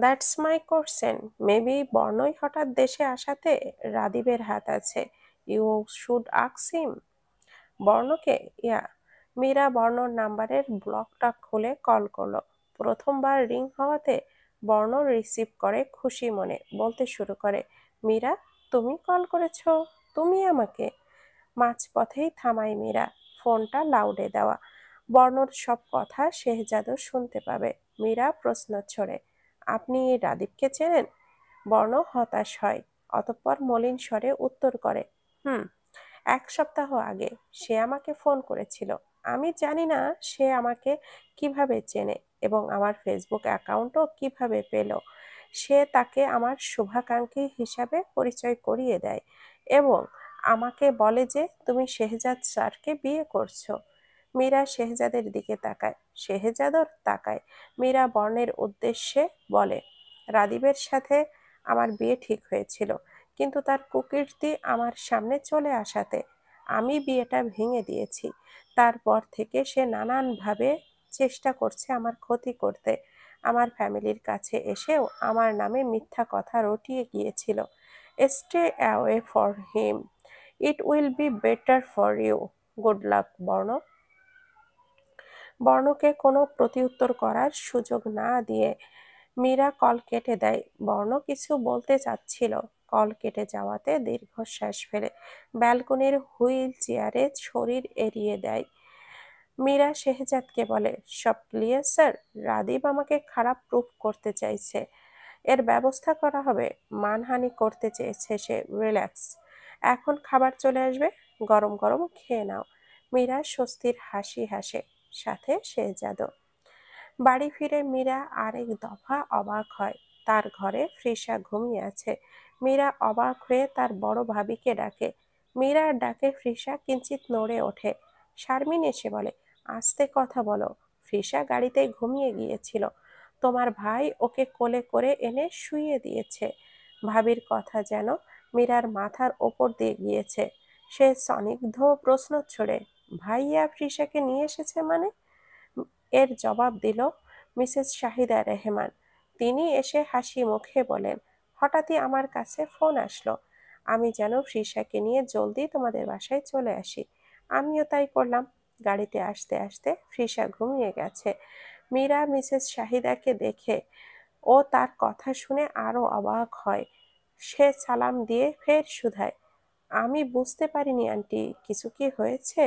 That's my question. মেবি বর্ণই হঠাৎ দেশে আসাতে রাদীবের হাত আছে। You should ask him. বর্ণকে? ইয়া। মীরা বর্ণর নাম্বারের ব্লকটা খুলে কল করলো। প্রথমবার রিং হওয়াতে বর্ণ রিসিভ করে খুশি মনে। বলতে শুরু করে, মীরা, তুমি কল করেছো? তুমি আমাকে? মাঝপথেই থামায় মীরা। ফোনটা লাউডে দেওয়া। বর্ণর সব কথা শেহজাদও শুনতে পাবে। মীরা প্রশ্ন ছড়ে, আপনি রাদীবকে চেনেন? বর্ণ হতাশ হয়, অতঃপর মলিন স্বরে উত্তর করে, হুম, 1 সপ্তাহ আগে সে আমাকে ফোন করেছিল। আমি জানি না সে আমাকে কিভাবে চেনে এবং আমার ফেসবুক অ্যাকাউন্টও কিভাবে পেল। সে তাকে আমার শুভাকাঙ্ক্ষী হিসাবে পরিচয় করিয়ে দেয় এবং আমাকে বলে যে তুমি শেহজাদ স্যারকে বিয়ে করছো। মীরা শেহজাদের দিকে তাকায়, শেহজাদও তাকায়। মীরা বর্ণের উদ্দেশ্যে বলে, রাদীবের সাথে আমার বিয়ে ঠিক হয়েছিল, কিন্তু তার কুকীর্তি আমার সামনে চলে আসাতে আমি বিয়েটা ভেঙে দিয়েছি। তারপর থেকে সে নানানভাবে চেষ্টা করছে আমার ক্ষতি করতে। আমার ফ্যামিলির কাছে এসেও আমার নামে মিথ্যা কথা রটিয়ে গিয়েছিল। Stay away for him, it will be better for you. Good luck Borno. বর্ণকে কোনো প্রতিউত্তর করার সুযোগ না দিয়ে মীরা কল কেটে দেয়। বর্ণ কিছু বলতে চাচ্ছিল, কল কেটে যাওয়াতে দীর্ঘশ্বাস ফেলে ব্যালকনির হুইল চেয়ারে শরীর এড়িয়ে দেয়। মীরা শেহজাদকে বলে, সব ক্লিয়ার স্যার? রাদীব আমাকে খারাপ প্রুফ করতে চাইছে, এর ব্যবস্থা করা হবে। মানহানি করতে চেয়েছে সে। রিল্যাক্স। এখন খাবার চলে আসবে, গরম গরম খেয়ে নাও। মীরা স্বস্তির হাসি হাসে, সাথে শেহজাদও। বাড়ি ফিরে মীরা আরেক দফা অবাক হয়। তার ঘরে ফ্রিসা ঘুমিয়ে আছে। মীরা অবাক হয়ে তার বড় ভাবিকে ডাকে, মীরার ডাকে ফ্রিসা কিঞ্চিত নড়ে ওঠে। শারমিন এসে বলে, আস্তে কথা বলো। ফ্রিসা গাড়িতে ঘুমিয়ে গিয়েছিল। তোমার ভাই ওকে কোলে করে এনে শুইয়ে দিয়েছে। ভাবির কথা যেন মীরার মাথার ওপর দিয়ে গিয়েছে। সে স্নিগ্ধ প্রশ্ন ছড়ে, ভাইয়া ফ্রিসাকে নিয়ে এসেছে মানে? এর জবাব দিল মিসেস শাহিদা রেহমান। তিনি এসে হাসি মুখে বলেন, হঠাৎই আমার কাছে ফোন আসলো, আমি যেন ফ্রিসাকে নিয়ে জলদি তোমাদের বাসায় চলে আসি। আমিও তাই করলাম। গাড়িতে আসতে আসতে ফ্রিসা ঘুমিয়ে গেছে। মীরা মিসেস শাহিদাকে দেখে ও তার কথা শুনে আরো অবাক হয়। সে সালাম দিয়ে ফের শুধায়, আমি বুঝতে পারিনি আন্টি, কিছু কি হয়েছে?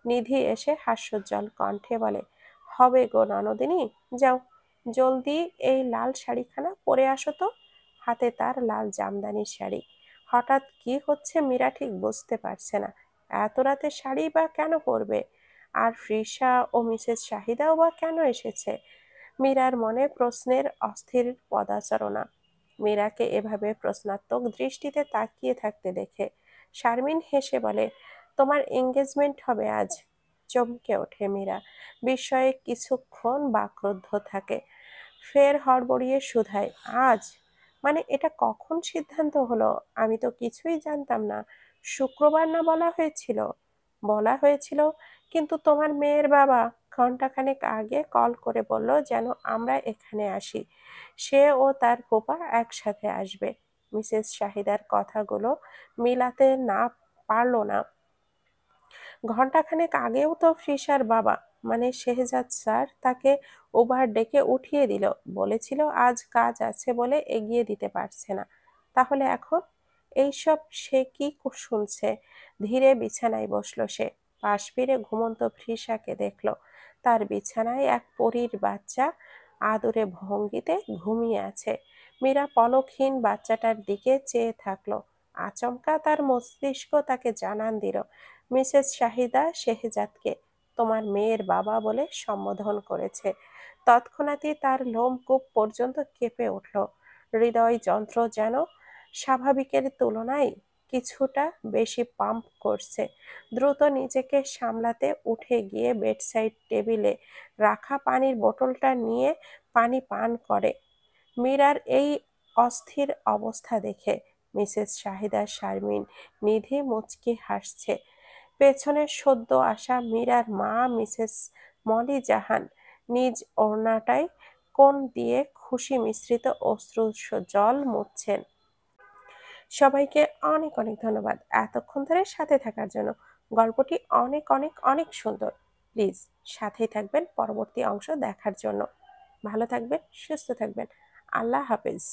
নিধি এসে হাস্যোজ্জ্বল কণ্ঠে বলে, হবে গো ননদিনী, যাও জলদি এই লাল শাড়িখানা পরে আসো তো। হাতে তার লাল জামদানি শাড়ি। হঠাৎ কি হচ্ছে মীরা ঠিক বুঝতে পারছে না। এত রাতে শাড়ি বা কেন পরবে? আর ফ্রিসা ও মিসেস শাহিদাও বা কেন এসেছে? মীরার মনে প্রশ্নের অস্থির পদাচারণা। মীরাকে এভাবে প্রশ্নাত্মক দৃষ্টিতে তাকিয়ে থাকতে দেখে শারমিন হেসে বলে, তোমার এঙ্গেজমেন্ট হবে আজ। চমকে ওঠে মীরা। বিস্ময়ে কিছুক্ষণ বাকরুদ্ধ থাকে। ফের হড়বড়িয়ে শুধায়, আজ? মানে এটা কখন সিদ্ধান্ত হলো? আমি তো কিছুই জানতাম না। শুক্রবার না বলা হয়েছিল? বলা হয়েছিল, কিন্তু তোমার মেয়ের বাবা ঘন্টাখানেক আগে কল করে বলল যেন আমরা এখানে আসি। সে ও তার ফুপা একসাথে আসবে। মিসেস শাহিদার কথাগুলো মিলাতে না পারল না। ঘন্টাখানেক আগেও তো ফ্রিসার বাবা মানে শেহজাদ স্যার তাকে ওভার ডেকে উঠিয়ে দিল, বলেছিল আজ কাজ আছে বলে এগিয়ে দিতে পারছে না। তাহলে এখন এইসব সে কি শুনছে? ধীরে বিছানায় বসলো সে। পাশ ফিরে ঘুমন্ত ফ্রিসাকে দেখলো। তার বিছানায় এক পরীর বাচ্চা আদুরে ভঙ্গিতে ঘুমিয়ে আছে। মীরা পলকহীন বাচ্চাটার দিকে চেয়ে থাকলো। আচমকা তার মস্তিষ্ক তাকে জানান দিল, মিসেস শাহিদা শেহজাদকে তোমার মেয়ের বাবা বলে সম্বোধন করেছে। তৎক্ষণাৎই তার লোমকূপ পর্যন্ত কেঁপে উঠল। হৃদয় যন্ত্র যেন স্বাভাবিকের তুলনায় কিছুটা বেশি পাম্প করছে। দ্রুত নিজেকে সামলাতে উঠে গিয়ে বেডসাইড টেবিলে রাখা পানির বোতলটা নিয়ে পানি পান করে। মীরার এই অস্থির অবস্থা দেখে মিসেস শাহিদা, শারমিন, নিধি মুচকি হাসছে। পেছনে সদ্য আসা মীরার মা মিসেস মলি জাহান নিজ ওড়নাটায় কোণ দিয়ে খুশি মিশ্রিত অশ্রু জল মুছছেন। সবাইকে অনেক অনেক ধন্যবাদ এতক্ষণ ধরে সাথে থাকার জন্য। গল্পটি অনেক অনেক অনেক সুন্দর। প্লিজ সাথেই থাকবেন পরবর্তী অংশ দেখার জন্য। ভালো থাকবেন, সুস্থ থাকবেন। আল্লাহ হাফেজ।